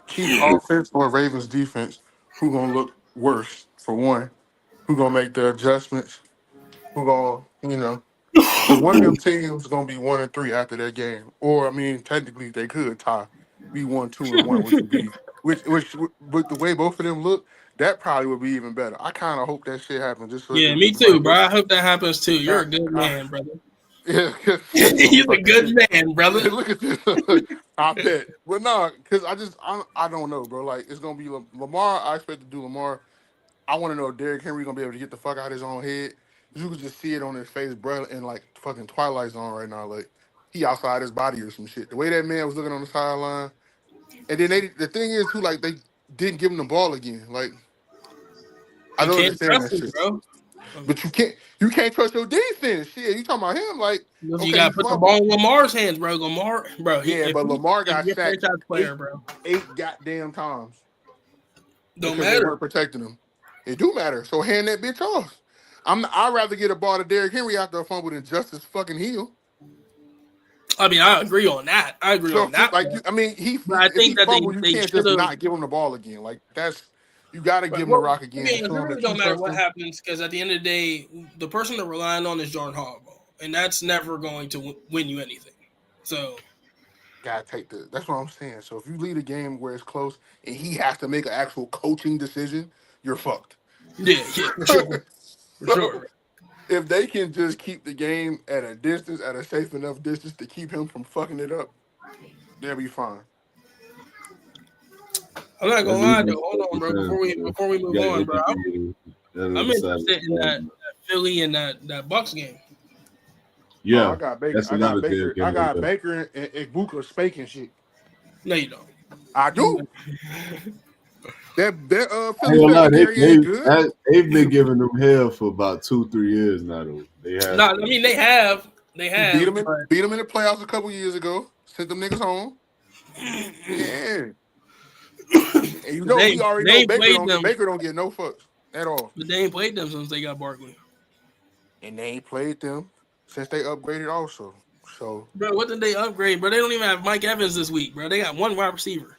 Chiefs offense or Ravens defense, who gonna look worse for one, who gonna make the adjustments, who gonna because one of them teams gonna be 1-3 after that game, or I mean technically they could tie, be 1-2-1, which would be which with the way both of them look, that probably would be even better. I kind of hope that shit happens just so it Yeah, can me be too, like, bro. I hope that happens too. You're a God, good man, brother. yeah, You're a good man, brother. look at this. I bet. Well, no, because I don't know, bro. Like, it's going to be Lamar. I expect to do Lamar. I want to know if Derrick Henry going to be able to get the fuck out of his own head. You can just see it on his face, bro, in like fucking Twilight Zone right now. Like, he outside his body or some shit. The way that man was looking on the sideline. And then the thing is, they didn't give him the ball again. Like, I You don't can't understand trust that him, shit. bro. But you can't trust your defense. Shit, you talking about him? Like, You okay, he gotta put the fumbled. ball in Lamar's hands, bro. Bro. Yeah, but Lamar If got you're a sacked franchise player, bro, eight goddamn times don't because they matter. weren't protecting him. It do matter. So hand that bitch off. I'd rather get a ball to Derrick Henry after a fumble than Justice fucking Hill. I mean, I agree on that. So like, Part. I mean, But I if he think that fumbled, you they can't should just have. not give him the ball again. Like you got to give him the Well, rock I again and mean, it show him really that you don't matter trust what him. happens because at the end of the day, the person they're relying on is Jordan Harbaugh, and that's never going to win you anything. So, Gotta take that's what I'm saying. So if you lead a game where it's close and he has to make an actual coaching decision, you're fucked. yeah, for sure, for So sure. if they can just keep the game at a safe enough distance to keep him from fucking it up, they'll be fine. I'm not That gonna lie defense though. Hold on, bro. depends, Before we You move got on, bro, Andy I'm decided. interested in that Philly and that Bucks game. Oh, Yeah, that's another good game I right got there. Baker and Ibuka spanking shit. No, you don't. I do. That I ain't Philly gonna lie, secondary ain't good. they've been giving them hell for about 2-3 years now. Though they have. No, I mean they have, He beat them but in the playoffs a couple years ago. Sent them niggas home. Yeah. And we already they know ain't played them, Baker don't get no fucks at all. but they ain't played them since they got Barkley. And they ain't played them since they upgraded also. So Bro, what did they upgrade? Bro, they don't even have Mike Evans this week, bro. They got one wide receiver.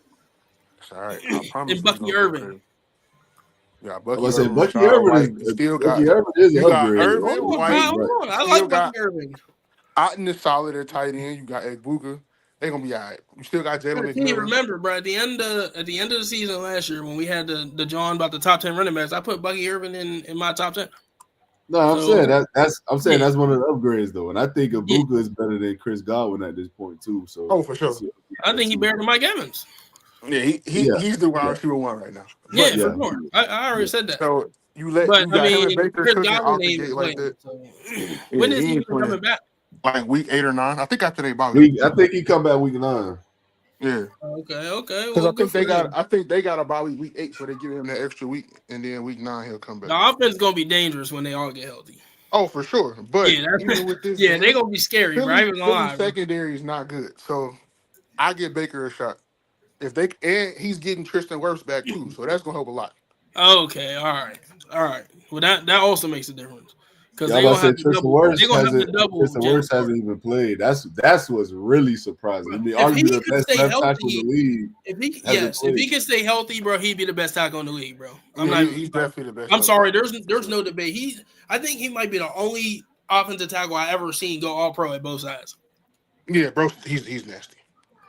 it's all right. I promise And Bucky Irvin. Yeah, I Bucky was say Irvin, Bucky Rashad Irvin White. is You still Bucky got Irvin is you got upgrade. Irvin, Hold on, White. hold on. I Still like got Bucky Irvin. Otten is solid at tight end. You got Egbuka. They gonna be all right. You still got Jalen Can you McMillan. remember, bro? At the end of the season last year, when we had the John about the top 10 running backs, I put Bucky Irvin in my top 10. No, I'm saying that's yeah. one of the upgrades though, and I think Yeah. Ibuka is better than Chris Godwin at this point too. So Oh, for sure. I think he better than Mike Evans. Yeah, he's the wide receiver one right now. Yeah, But, for sure. I already said that. so you But I got him and mean, Baker Chris cooking Godwin out the ain't gate even like playing. that. So. Yeah, When is he he ain't even playing. coming back? Like week 8 or 9. I think after they bought I think he come back week 9. Yeah. Okay. Because Well, good for them. I think they got a bye week 8, so they give him that extra week, and then week 9 he'll come back. The offense is gonna be dangerous when they all get healthy. Oh, for sure. But Yeah, even with this yeah, game, they gonna be scary, bro. I ain't even gonna lie, bro. secondary is not good. So I give Baker a shot. And he's getting Tristan Wirfs back too, so that's gonna help a lot. Okay, all right. Well, that also makes a difference because Yeah, they I gonna have said to double. They gonna have to double. Tristan Wirfs hasn't even played. That's what's really surprising. I mean, arguably the best left tackle in the league. If he can stay healthy, bro, he'd be the best tackle in the league, bro. He's definitely the best. I'm sorry, there's no debate. I think he might be the only offensive tackle I ever seen go all pro at both sides. Yeah, bro, he's nasty.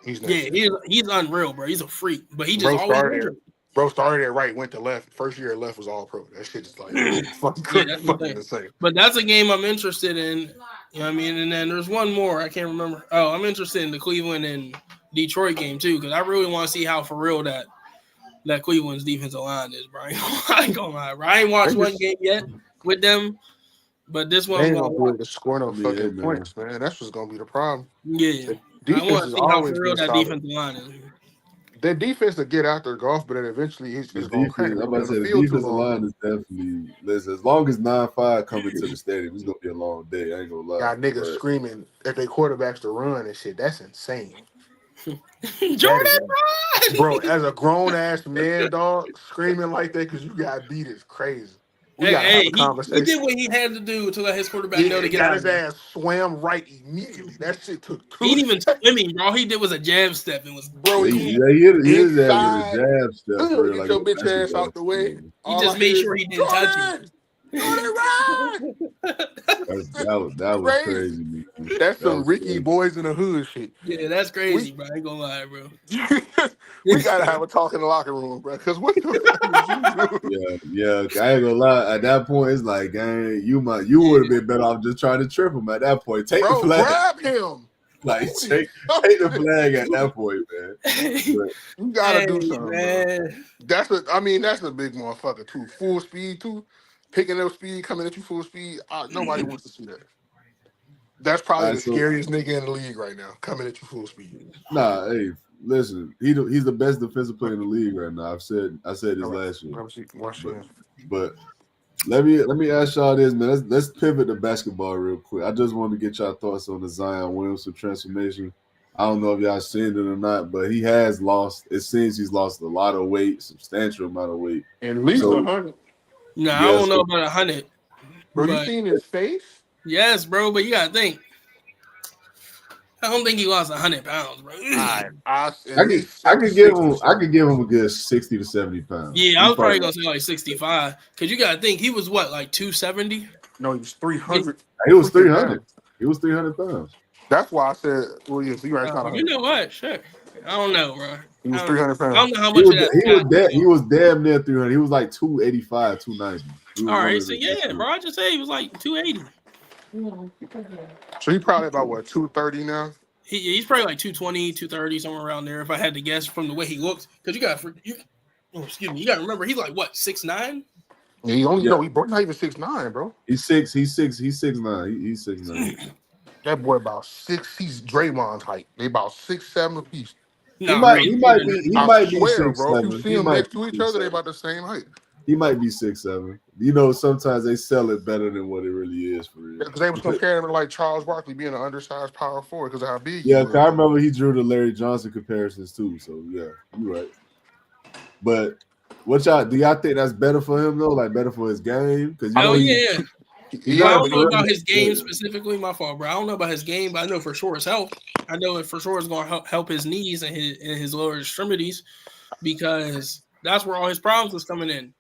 Yeah, he's unreal, bro. He's a freak, but he just always injured. Bro started at right, went to left. First year at left was all pro. That shit is like fucking insane. But that's a game I'm interested in. You know what I mean? And then there's one more. I can't remember. Oh, I'm interested in the Cleveland and Detroit game too, because I really want to see how for real that Cleveland's defensive line is, bro. I ain't gonna lie, bro. I ain't watched one game yet with them, But this They one's ain't gonna gonna be watch. able to score no Yeah, hey, fucking man. points, man. That's what's gonna be the problem. Yeah, The I defense want has to see how always for real been that solid. defensive line is. Their defense to get after golf, but then eventually The it's gonna crack. defense, They're I'm gonna be about on to the say, the field too defensive long. line is definitely, listen, as long as 9-5 come into the stadium, it's going to be a long day. I ain't going to lie. Got niggas But screaming at their quarterbacks to run and shit. That's insane. That is, Jordan, bro. run! As a grown ass man, dog, screaming like that because you got beat is crazy. We Hey, gotta have hey, a he did conversation. what he had to do to let his quarterback know Yeah, to get got out of his there. ass swam right immediately. That shit took He 2 ain't even seconds, swimming, bro. All he did was a jab step and was bro. he, He yeah, he is there with a inside. jab step for real, Get like your a bitch ass basketball out the way. player. he All I just made hear is sure he didn't touch him. Jordan, Jordan, run! That was Crazy. crazy, man. That's That some was Ricky crazy. Boys in the Hood shit. Yeah, that's We crazy, bro. I ain't gonna lie, bro. we gotta have a talk in the locker room, bro. Because what the fuck did you do? Yeah. I ain't gonna lie. At that point, it's like, gang, you Yeah. would have been better off just trying to trip him at that point. Take the Bro, flag. grab him. Like, Who the fuck take the did flag at you? that point, man. But You gotta Hey, do something, bro. man. That's a big motherfucker too. Full speed too. Picking up speed, coming at you full speed. Nobody wants to see that. That's all probably right, the so scariest nigga in the league right now, coming at you full speed. nah, hey, listen, he's the best defensive player in the league right now. I said this All right, last year, let me see. Watch but this. but let me ask y'all this, man. Let's pivot to basketball real quick. I just want to get y'all thoughts on the Zion Williamson transformation. I don't know if y'all seen it or not, but he has lost. It seems he's lost a lot of weight, substantial amount of weight. At least So 100. No, I yeah, don't know so about 100, Bro, you but seen his face? yes, bro. But you gotta think. I don't think he lost 100 pounds, bro. At least I could give 60, him I 70. could give him a good 60 to 70 pounds. Yeah, I He was probably probably gonna say like 65 because you gotta think he was what, like 270. No, he was 300 he was freaking 300. pounds. He was 300 pounds. That's why I said, well, yes, you right, it's not You 100. know what? Shit, I don't know, bro. He was I don't, 300 I pounds. don't know how much of that fat. He was damn near 300. He was like 285, 290. He was All one right, of so the best. yeah, bro. I just say he was like 280. So he probably about, what, 230 now? He's probably like 220, 230, somewhere around there. If I had to guess from the way he looks, because excuse me, you got to remember he's like what 6'9". Yeah, he only, Yeah, no, he bro, not even 6'9", bro. he's 6'9". He's 6'9". That boy about 6, he's Draymond's height. They about 6'7" apiece. He No, might Ray, he more might than be that. he I might be swear, six bro, if you seven. see He them might next be to each other, they 6'7". about the same height. He might be 6'7". You know, sometimes they sell it better than what it really is for real. Because they was comparing him to like Charles Barkley being an undersized power forward because of how big he Yeah, 'cause I was. remember he drew the Larry Johnson comparisons too. So yeah, you're right. But do y'all think that's better for him though? Like better for his game? Because you I know Hell think yeah. he's Well, not I yeah, a don't but know he about perimeter his game player. specifically. My fault, bro. I don't know about his game, but I know for sure his health. I know it for sure is going to help his knees and his lower extremities because that's where all his problems was coming in.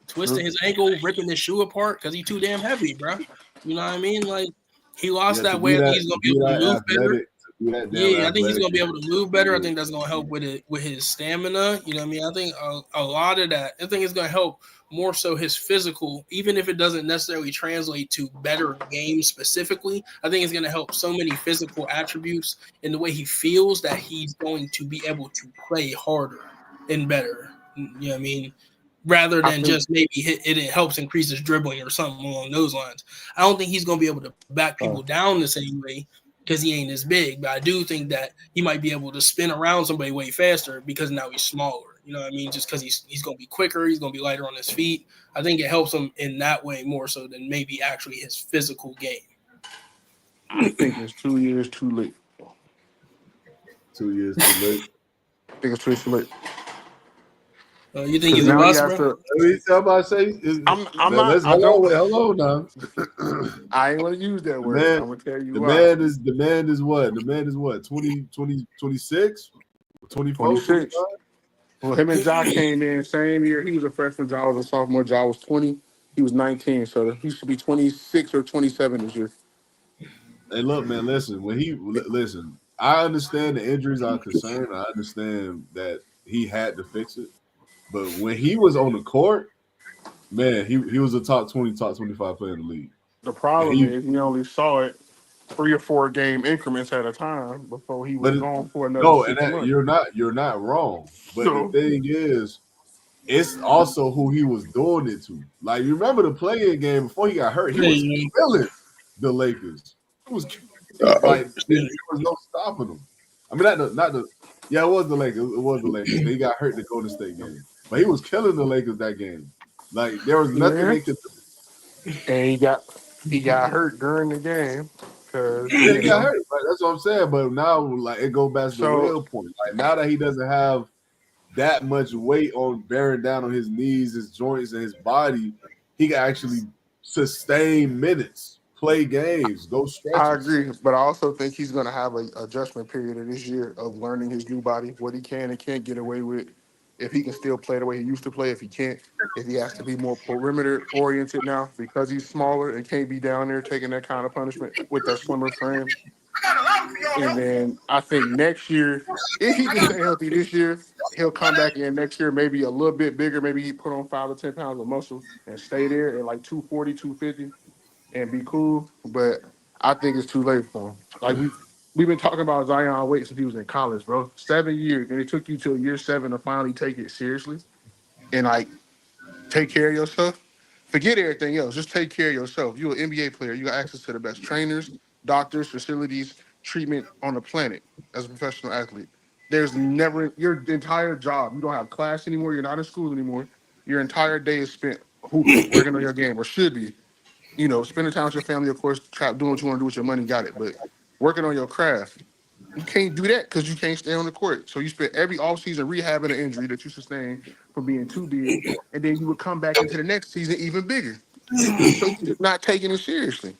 Twisting his ankle, ripping his shoe apart because he's too damn heavy, bro. You know what I mean? Like he lost Yeah, that weight. I think he's to gonna be be able to that move better. athletic, to be that damn Yeah, I think he's athletic. gonna be able to move better. I think that's gonna help with it with his stamina. You know what I mean? I think a lot of that. I think it's gonna help more so his physical, even if it doesn't necessarily translate to better games specifically. I think it's gonna help so many physical attributes in the way he feels that he's going to be able to play harder and better. You know what I mean? Rather I than think just maybe it helps increase his dribbling or something along those lines. I don't think he's going to be able to back people down the same way because he ain't as big. But I do think that he might be able to spin around somebody way faster because now he's smaller. You know what I mean? Just because he's going to be quicker, he's going to be lighter on his feet. I think it helps him in that way more so than maybe actually his physical game. I think it's 2 years too late. 2 years too late. I think it's 2 years too late. You think Because he's a now he bust, has bro? to. Let me tell about say I'm now not. let's I don't. hold on now. I ain't want to use that The word. man I'm gonna tell you the why. man is the man is what? The man is what? 26? 24, 26. 25? Well, him and Ja came in same year. He was a freshman. Ja was a sophomore. Ja was 20. He was 19. So he should be 26 or 27 this year. Hey, look, man, listen. Listen, I understand the injuries are a concern. I understand that he had to fix it. But when he was on the court, man, he was a top 20, top 25 player in the league. The And problem is we only saw it 3 or 4 game increments at a time before he was but gone for another no, and 6 months. you're not wrong. But the So thing is, it's also who he was doing it to. Like, you remember the play-in game before he got hurt? He was killing the Lakers. He was like there was no stopping him. I mean, yeah, it was the Lakers. It was the Lakers. He got hurt in the Golden State game, but he was killing the Lakers that game. Like, there was nothing they could do. And he got hurt during the game because Yeah, he got hurt. Like, that's what I'm saying. But now, like, it goes back to the real point. Like, now that he doesn't have that much weight on bearing down on his knees, his joints, and his body, he can actually sustain minutes, play games, go stretches. I agree, but I also think he's going to have an adjustment period of this year of learning his new body, what he can and can't get away with, if he can still play the way he used to play, if he can't, if he has to be more perimeter oriented now because he's smaller and can't be down there taking that kind of punishment with that slimmer frame. And then I think next year, if he can stay healthy this year, he'll come back in next year, maybe a little bit bigger. Maybe he put on 5 or 10 pounds of muscle and stay there at like 240, 250 and be cool. But I think it's too late for him. Like we've been talking about Zion weight since he was in college, bro. 7 years, and it took you till year 7 to finally take it seriously and like take care of yourself. Forget everything else. Just take care of yourself. You're an NBA player. You got access to the best trainers, doctors, facilities, treatment on the planet as a professional athlete. There's never your entire job. You don't have class anymore. You're not in school anymore. Your entire day is spent hooping, working on your game, or should be. Spending time with your family, of course, doing what you want to do with your money, got it. But working on your craft, you can't do that because you can't stay on the court. So you spend every offseason rehabbing an injury that you sustained from being too big, and then you would come back into the next season even bigger. So you're not taking it seriously.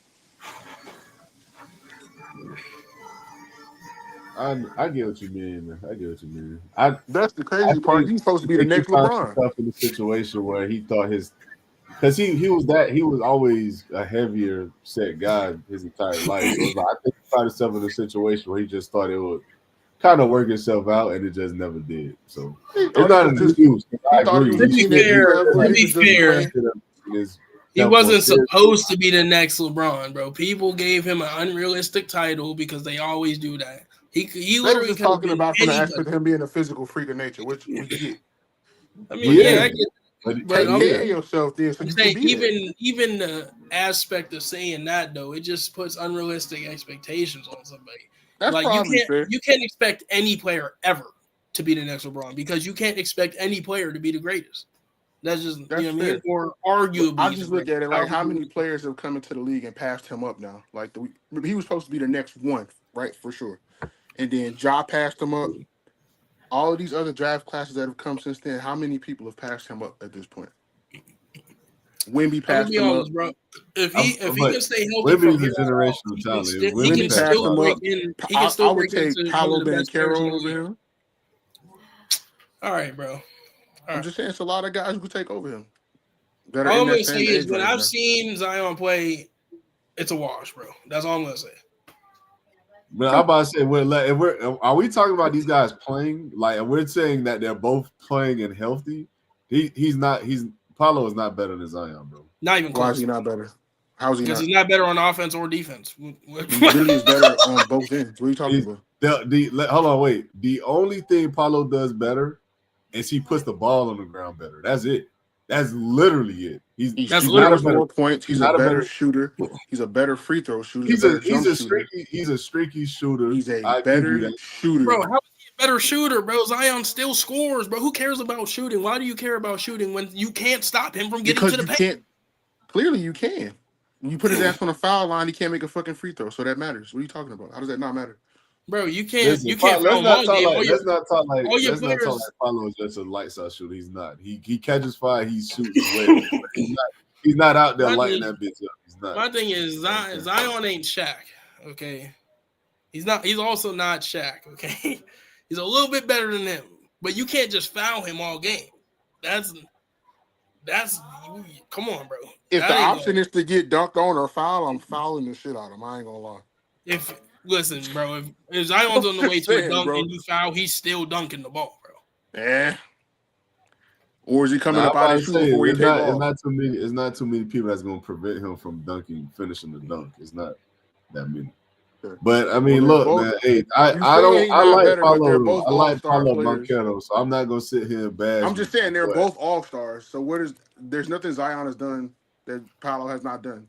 I get what you mean. I get what you mean. That's the crazy part. He's supposed to be the next LeBron. Himself in a situation where he thought because he was always a heavier set guy his entire life. So I think he found himself in a situation where he just thought it would kind of work itself out, and it just never did. So it's not an excuse. I agree. To be fair, he wasn't supposed to be the next LeBron, bro. People gave him an unrealistic title because they always do that. He literally talking about from the aspect of him being a physical freak of nature, which we get. I mean, I get. But take care of yourself, then. So I'm saying even the aspect of saying that though, it just puts unrealistic expectations on somebody. That's like fair. You can't expect any player ever to be the next LeBron because you can't expect any player to be the greatest. That's just what I mean? Or arguably. I just look at it like how many players have come into the league and passed him up now. Like he was supposed to be the next one, right? For sure. And then Ja passed him up. All of these other draft classes that have come since then, how many people have passed him up at this point? Wemby passed him up. Bro. If he can stay healthy Wemby's a generational talent. He can still break in. He can still break into Paolo Banchero over him. All right, bro. I'm just saying, it's a lot of guys who could take over him. All I'm gonna say is when I've seen Zion play, it's a wash, bro. That's all I'm gonna say. But I'm about to say, are we talking about these guys playing? Like, we're saying that they're both playing and healthy. Paolo is not better than Zion, bro. Not even close. Why is he not better? How is he not? Because he's not better on offense or defense. He really is better on both ends. What are you talking about? Hold on, wait. The only thing Paolo does better is he puts the ball on the ground better. That's it. That's literally it. He scores more points. He's a better shooter. He's a better free throw shooter. He's a streaky shooter. He's a better shooter. Bro, how is he a better shooter, bro? Zion still scores, bro. Who cares about shooting? Why do you care about shooting when you can't stop him from getting to the paint? Clearly, you can. When you put his ass on a foul line, he can't make a fucking free throw. So that matters. What are you talking about? How does that not matter? Bro, you can't. You can't. Let's not talk like Paolo is just a light side shooter. He's not. He catches fire. He shoots well. He's not out there lighting that bitch up. He's not. My thing is Zion ain't Shaq. Okay, he's not. He's also not Shaq. Okay, he's a little bit better than him, but you can't just foul him all game. That's. Come on, bro. If the option is to get dunked on or foul, I'm fouling the shit out of him. I ain't gonna lie. Listen, bro, if Zion's on the way to a dunk and you foul, he's still dunking the ball, bro. Yeah. Or is he coming up out of shoot before he takes off? It's not too many people that's going to prevent him from finishing the dunk. It's not that many. But I mean, look, man. Hey, I like better, but they're Paulo. both I like all-star Paulo players. Banchero, so I'm not gonna sit here and bash. I'm just saying they're but both all-stars. So there's nothing Zion has done that Paolo has not done.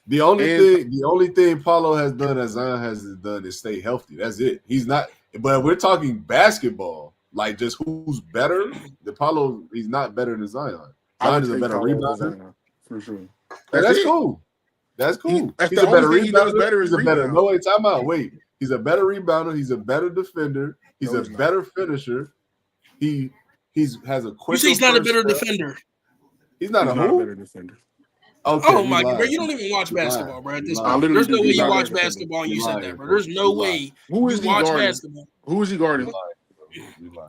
the only thing Paulo has done that Zion hasn't done is stay healthy. That's it. He's not. But we're talking basketball, like just who's better. The Paulo, he's not better than Zion. Zion is a better rebounder for sure. That's cool. That's cool. He's a better rebounder. He's a better. No, wait, time out. Wait. He's a better rebounder. He's a better defender. He's a better finisher. He has a quicker. You say he's not a better defender. He's not a better defender. Okay, oh my god, bro! You don't even watch basketball, bro. At this point, there's no way you watch basketball and you said that, bro. There's no way you watch basketball. Who is he guarding?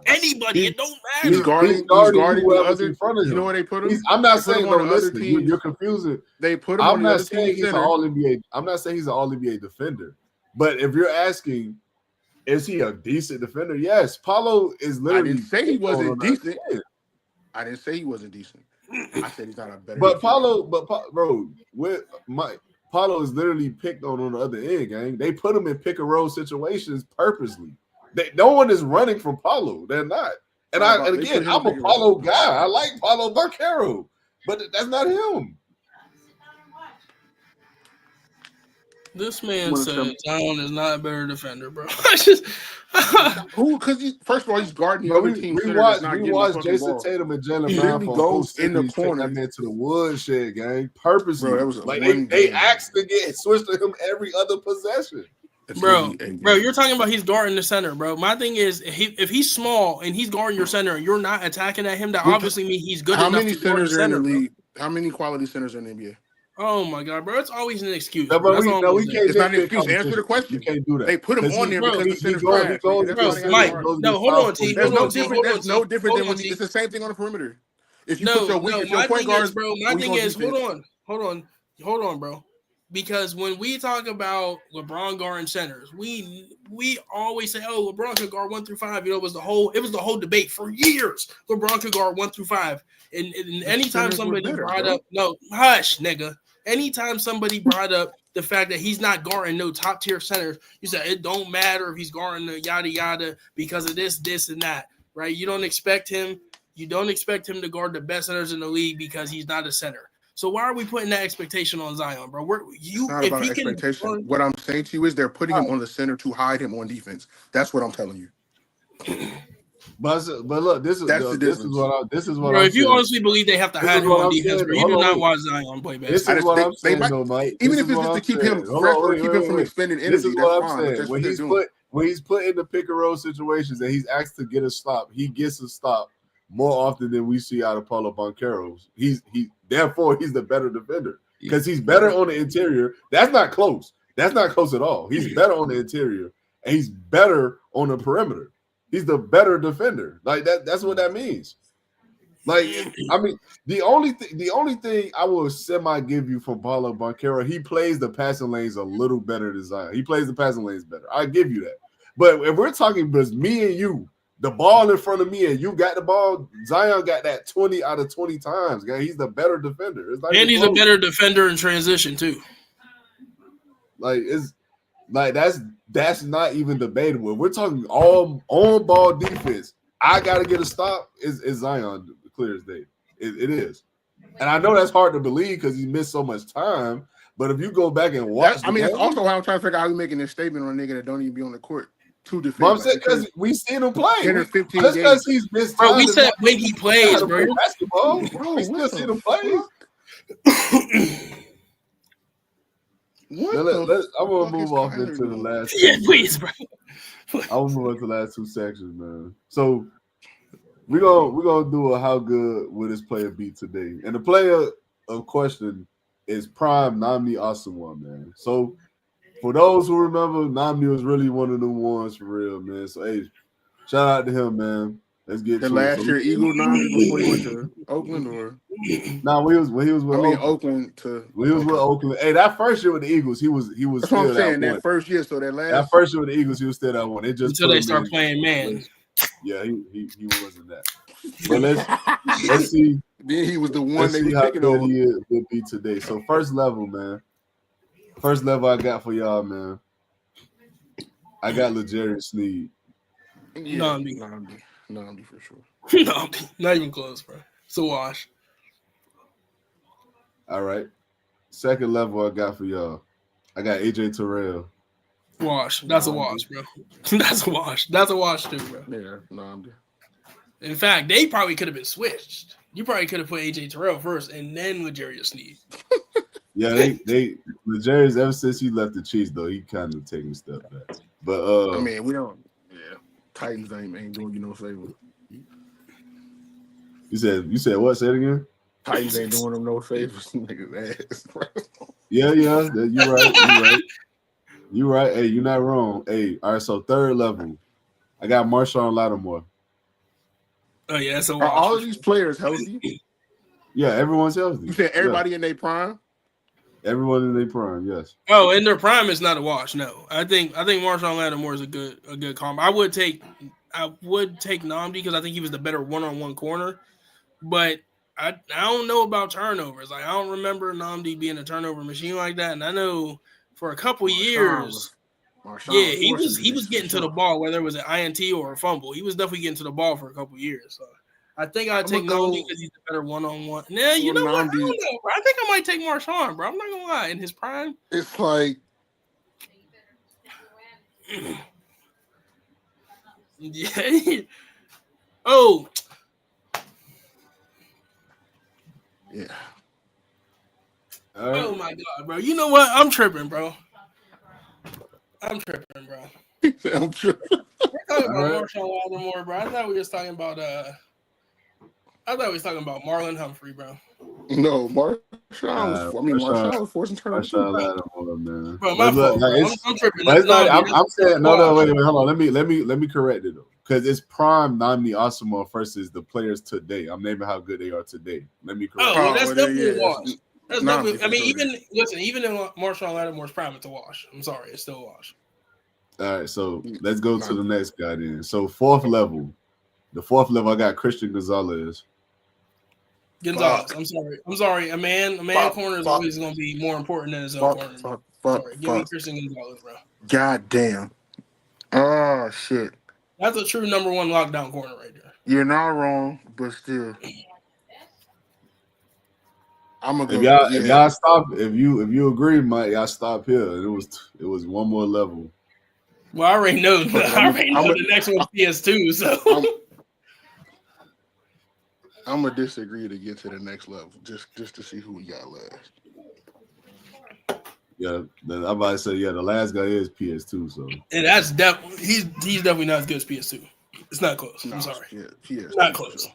Anybody, it don't matter. He's guarding the other in front of him. You know where they put him? I'm not saying no. Listen, you're confusing. They put him. I'm not saying he's an all NBA. I'm not saying he's an all NBA defender. But if you're asking, is he a decent defender? Yes, Paulo is literally. I didn't say he wasn't decent. I didn't say he wasn't decent. I said he's not a better. But Paulo, bro, Paulo is literally picked on the other end, gang. They put him in pick and roll situations purposely. No one is running from Paulo. They're not. And again, I'm a Paulo guy. I like Paulo Banchero, but that's not him. This man said Zion is not a better defender, bro. Who? Because first of all, he's guarding the other team. We watched Jason Tatum and Jalen Brown goes in the corner. That man to the woodshed, gang, purposely. Bro, that was like they asked to get switched to him every other possession. Bro, you're talking about he's guarding the center, bro. My thing is, if he's small and he's guarding your center and you're not attacking at him, that obviously means he's good enough to guard the center, bro. How many quality centers are in the NBA? Oh my god, bro! It's always an excuse. No, we can't. It's not an excuse. Answer the question. You can't do that. They put him on there because the center's trash. Mike, no, hold on, T. There's no different than when it's the same thing on the perimeter. If you put your point guards, bro. My thing is, hold on, bro. Because when we talk about LeBron guarding centers, we always say, "Oh, LeBron could guard 1 through 5." You know, it was the whole debate for years. LeBron could guard 1 through 5, and anytime somebody brought up, no, hush, nigga. Anytime somebody brought up the fact that he's not guarding no top tier centers, you said it don't matter if he's guarding the yada yada because of this, and that, right? You don't expect him to guard the best centers in the league because he's not a center. So why are we putting that expectation on Zion, bro? It's not about expectation. What I'm saying to you is they're putting him on the center to hide him on defense. That's what I'm telling you. But look, this is what. Bro, if you honestly believe they have to hide him on defense, bro, you do not watch Zion play basketball. This is what I'm saying, though, Mike. Even if it's just to keep him fresh or keep him from expending energy. This is what I'm saying. When he's put in the pick and roll situations and he's asked to get a stop, he gets a stop more often than we see out of Paulo Banchero. Therefore he's the better defender because he's better on the interior. That's not close. That's not close at all. He's better on the interior and he's better on the perimeter. He's the better defender. Like that's what that means. Like, I mean, the only thing I will semi give you from Paulo Banchero, he plays the passing lanes a little better than Zion. He plays the passing lanes better. I give you that. But if we're talking just me and you, the ball in front of me and you got the ball, Zion got that 20 out of 20 times. Guy, he's the better defender. And he's a better defender in transition too. That's not even debatable. We're talking all on ball defense. I gotta get a stop. Is Zion clear as day? It is, and I know that's hard to believe because he missed so much time. But if you go back and watch, that's also why I'm trying to figure out how he's making this statement on a nigga that don't even be on the court. To defend. Well, I'm saying because we seen him play. 10 or 15 just because he's missed time. Bro, we said when he plays, bro. Basketball, bro. We still see him play. I'm gonna move off into the last. Yeah, please, bro. I'm gonna move on to the last two sections, man. So we're gonna do a how good will this player be today, and the player of question is Prime Namdi Asamoah, man. So for those who remember, Namdi was really one of the ones for real, man. So hey, shout out to him, man. Let's get the last year Eagle Namdi before he went to Oakland, or when he was with Oakland to when he was with Oakland. Hey, that first year with the Eagles, he was That's still what I'm saying. That first year, so that first year with the Eagles, he was still that one. It just until they start playing man. Yeah, he wasn't that. But let's see. Then he was the one they were picking over. He will be today. So first level, man. First level I got for y'all, man. I got L'Jarius Sneed. Yeah, Namdi for sure. No, not even close, bro. It's a wash. All right. Second level I got for y'all. I got AJ Terrell. Wash. That's a wash, bro. That's a wash. That's a wash too, bro. Yeah, Namdi. In fact, they probably could have been switched. You probably could have put AJ Terrell first and then L'Jarius Sneed. Yeah, they L'Jarius, ever since he left the Chiefs, though, he kind of taking a step back. But I mean, we don't. Yeah, Titans ain't doing you no favor. You said what? Say it again. Titans ain't doing them no favors, niggas ass. Bro. Yeah, you're right. You're right. Hey, you're not wrong. Hey, all right. So third level, I got Marshawn Lattimore. Oh yeah, that's a Are wash. all of these players healthy? Yeah, everyone's healthy. You said everybody in their prime? Everyone in their prime, yes. Oh, in their prime is not a wash. No, I think Marshawn Lattimore is a good combo. I would take Namdi because I think he was the better one-on-one corner, but I don't know about turnovers. Like I don't remember Namdi being a turnover machine like that. And I know for a couple years, he was getting to the ball whether it was an INT or a fumble. He was definitely getting to the ball for a couple years. So I think I'd take Namdi because he's the better one-on-one. Nah, you know what? I don't know, bro. I think I might take Marshawn, bro. I'm not gonna lie. In his prime, it's like yeah. Oh. Yeah. Oh my god, bro. You know what? I'm tripping, bro. I'm tripping, bro. I'm tripping. We're talking about Marshawn Lattimore, bro. I thought we was talking about Marlon Humphrey, bro. No, Marshawn was forcing turnovers. Marshawn Lattimore, man. Bro, my fault, bro. I'm tripping. I'm saying no. Wait. Hold on. Let me correct it though, because it's prime Namdi Asamoah versus the players today. I'm naming how good they are today. Let me correct. Oh, well, that's definitely a wash. That's definitely. I mean, even in Marshawn Lattimore's prime, it's a wash. I'm sorry, it's still a wash. All right, so let's go to the next guy then. So fourth level, I got Christian Gonzalez. I'm sorry. A man corner is always going to be more important than his own corner. Sorry, give me Christian Gonzalez, bro. God damn. Oh shit. That's a true number one lockdown corner right there. You're not wrong, but still. I'm gonna go. If y'all stop, if you agree, Mike, y'all stop here. It was one more level. Well, I already know. The next one's PS2, so I'm gonna disagree to get to the next level, just to see who we got last. Yeah, I'm about to say the last guy is PS2, so and that's he's definitely not as good as PS2. It's not close. I'm sorry. Yeah, PS2 not close. Sure.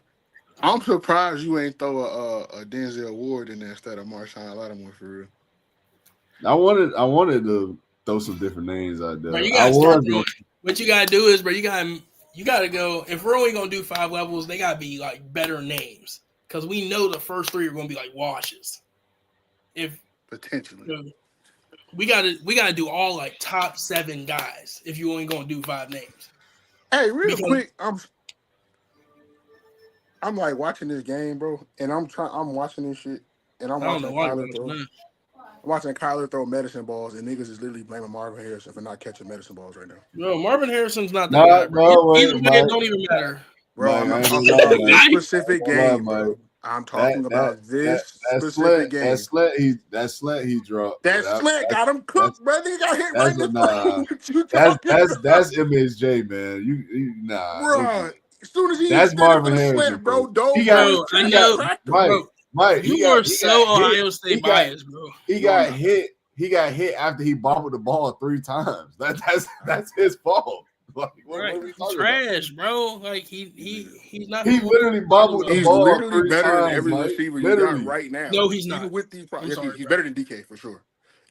I'm surprised you ain't throw a Denzel Ward in there instead of Marshawn Lattimore for real. I wanted to throw some different names out there. Bro, what you gotta do is, bro, you gotta go. If we're only gonna do 5 levels, they gotta be like better names because we know the first 3 are gonna be like washes. If potentially, we gotta do all like top 7 guys. If you only gonna do 5 names. Hey, quick, I'm like watching this game, bro, and I'm watching this shit, and I'm watching Kyler throw medicine balls, and niggas is literally blaming Marvin Harrison for not catching medicine balls right now. Bro, Marvin Harrison's not that guy, bro. Either way, it don't even matter. Bro, I'm talking about this specific game, bro. I'm talking about this specific game. That slant he dropped. That slant got him cooked, brother. He got hit right in the face. That's MSJ, man. You bro. As soon as he that's Marvin Harrison, slant, bro. Mike, you are so Ohio State biased, bro. He got hit. He got hit after he bobbled the ball 3 times. That's his fault. Like, what are we talking trash, about? Bro. Like he's not. He literally bobbled the ball. He's literally better times, than every receiver you got right now. No, he's not. Even with these, he's bro. better than DK for sure.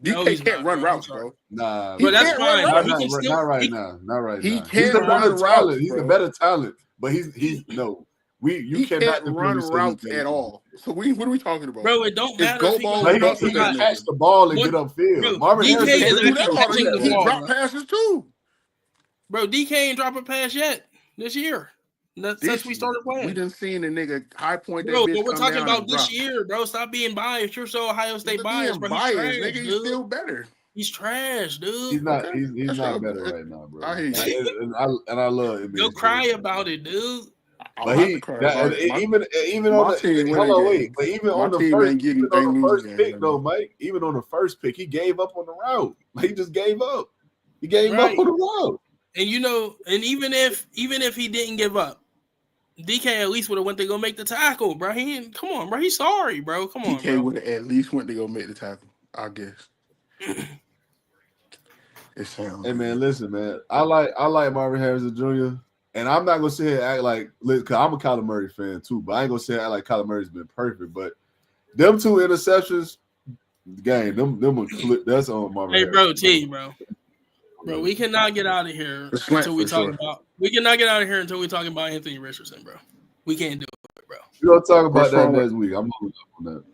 DK can't run routes, bro. Nah, but that's fine. Not right now. He can't run routes. He's a better talent, but he's no. You cannot run routes at all. So what are we talking about? Bro, it don't matter. He can catch the ball and get upfield. Marvin Harrison he dropped passes too. Bro, DK ain't dropped a pass yet this year. Since we started playing. We done seen a nigga high point that bro, bitch but we're talking about this drop. year, bro. Stop being biased. You're so Ohio State biased, bro. Biased, nigga, he's still better. He's trash, dude. He's not. Okay. He's That's not real. better right now, bro. I hear you. And I love NBA. Go cry about it, dude. I But don't have to cry about it. even on My team hold winning on, wait. games. But even My on the team first, ain't even ain't on the losing first games pick, right though, now. Mike. Even on the first pick, he gave up on the route. Like, he just gave up. He gave Right. up on the route. And and even if he didn't give up, DK at least would have went to go make the tackle, bro. Come on, bro. He's sorry, bro. Come on, DK bro. would have at least went to go make the tackle, I guess. It sounds. Hey man, listen, man. I like Marvin Harrison Jr. And I'm not gonna sit here and act like, because I'm a Kyler Murray fan too, but I ain't gonna say act like Kyler Murray's been perfect. But them 2 interceptions, game, them a clip. That's on Marvin Hey, bro, Harrison. bro, we cannot get out of here The slant until we for talk sure. about. We cannot get out of here until we talk about Anthony Richardson, bro. We can't do it, bro. We're gonna talk about What's that wrong with next week. I'm moving up on that.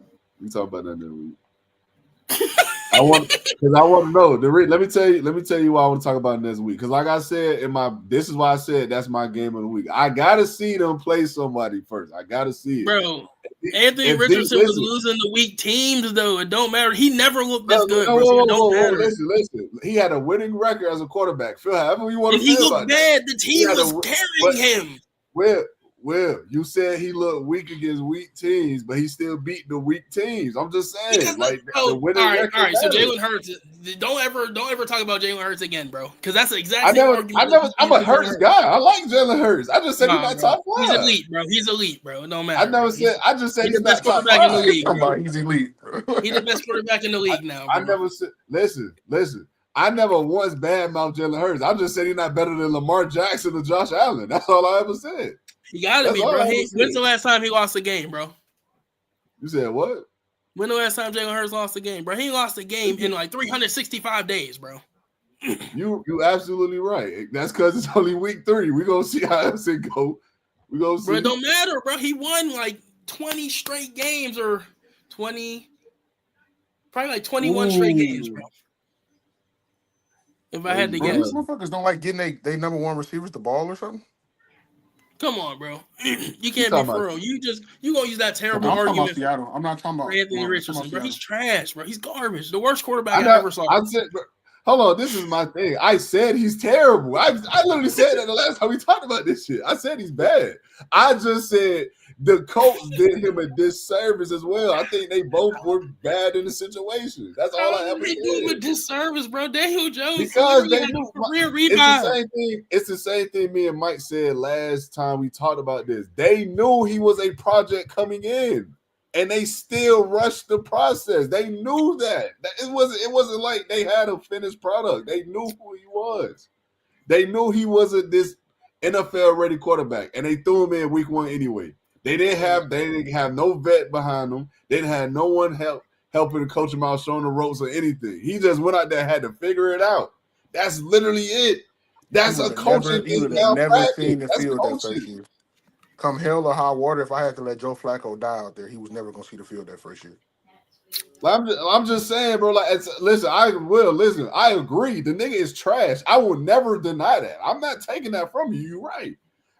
We talk about that next week. I want to know let me tell you why I want to talk about next week. Because like I said this is why I said that's my game of the week. I gotta see them play somebody first. I gotta see it, bro. Anthony Richardson was losing the weak teams, though. It don't matter. He never looked this good, bro. So it don't matter. Listen. He had a winning record as a quarterback. Feel however you want to feel feel about that. The team was carrying him. Well, you said he looked weak against weak teams, but he still beat the weak teams. I'm just saying, the winning record. All right. So Jalen Hurts, don't ever talk about Jalen Hurts again, bro, because that's the exact same argument. I'm a Hurts guy. I like Jalen Hurts. I just said he's not top 5. He's elite, bro. He's elite, bro. It don't matter. I just said he's the best not top quarterback 5. in the league. Bro. He's elite. He's the best quarterback in the league now. Bro. I never said. Listen. I never once badmouthed Jalen Hurts. I just said he's not better than Lamar Jackson or Josh Allen. That's all I ever said. He gotta be, bro. When's the last time he lost a game, bro? You said what? When the last time Jalen Hurts lost a game, bro? He lost a game in like 365 days, bro. You absolutely right. That's because it's only week 3. We're gonna see how it go. We're gonna see. Bro, it don't matter, bro. He won like 20 straight games or 20, probably like 21 straight games, bro. If I had to guess. These motherfuckers don't like getting they number 1 receivers the ball or something. Come on, bro. You can't be for real. You gonna use that terrible argument. Seattle. I'm not talking about Anthony Richardson, bro. He's trash, bro. He's garbage. The worst quarterback I ever saw. Hold on, this is my thing. I said he's terrible. I literally said that the last time we talked about this shit. I said he's bad. I just said the coach did him a disservice as well. I think they both were bad in the situation. That's all I ever said. They do him a disservice, bro. Daniel Jones. Because they knew it's the same thing me and Mike said last time we talked about this. They knew he was a project coming in. And they still rushed the process. They knew that. It wasn't like they had a finished product. They knew who he was. They knew he wasn't this NFL-ready quarterback. And they threw him in week 1 anyway. They didn't have no vet behind them. They didn't have no one helping to coach him out, showing the ropes or anything. He just went out there and had to figure it out. That's literally it. That's a coaching thing. You would have never seen the field that first year. Come hell or high water, if I had to let Joe Flacco die out there, he was never going to see the field that first year. I'm just saying, bro. Listen. I agree. The nigga is trash. I will never deny that. I'm not taking that from you. You're right.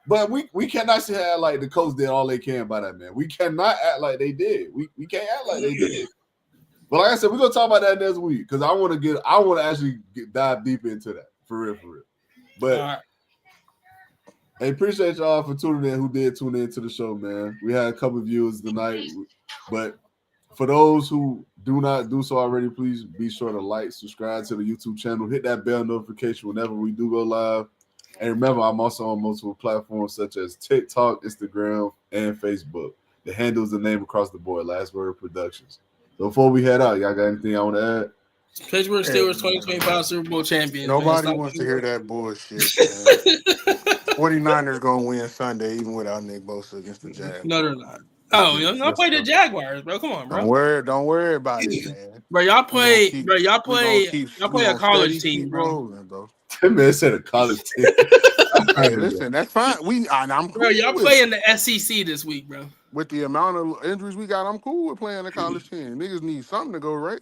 But we cannot say act like the coach did all they can by that man. We cannot act like they did. We can't act like they did. But like I said, we're gonna talk about that next week because I want to actually dive deep into that for real. But I appreciate y'all for tuning in. Who did tune into the show, man? We had a couple of viewers tonight, but for those who do not do so already, please be sure to like, subscribe to the YouTube channel, hit that bell notification whenever we do go live. And remember, I'm also on multiple platforms such as TikTok, Instagram, and Facebook. The handle is the name across the board, LastWord Productions. So before we head out, y'all got anything I want to add? Pittsburgh Steelers 2025 Super Bowl champions. Nobody wants to hear that bullshit. 49ers going to win Sunday even without Nick Bosa against the Jags. No, they're not. Oh, y'all play the Jaguars, bro. Come on, bro. Don't worry about it, man. Bro, y'all play a college team, bro. That man said a college team. Hey, listen, that's fine. I'm cool. Bro, y'all play in the SEC this week, bro. With the amount of injuries we got, I'm cool with playing a college team. Niggas need something to go right.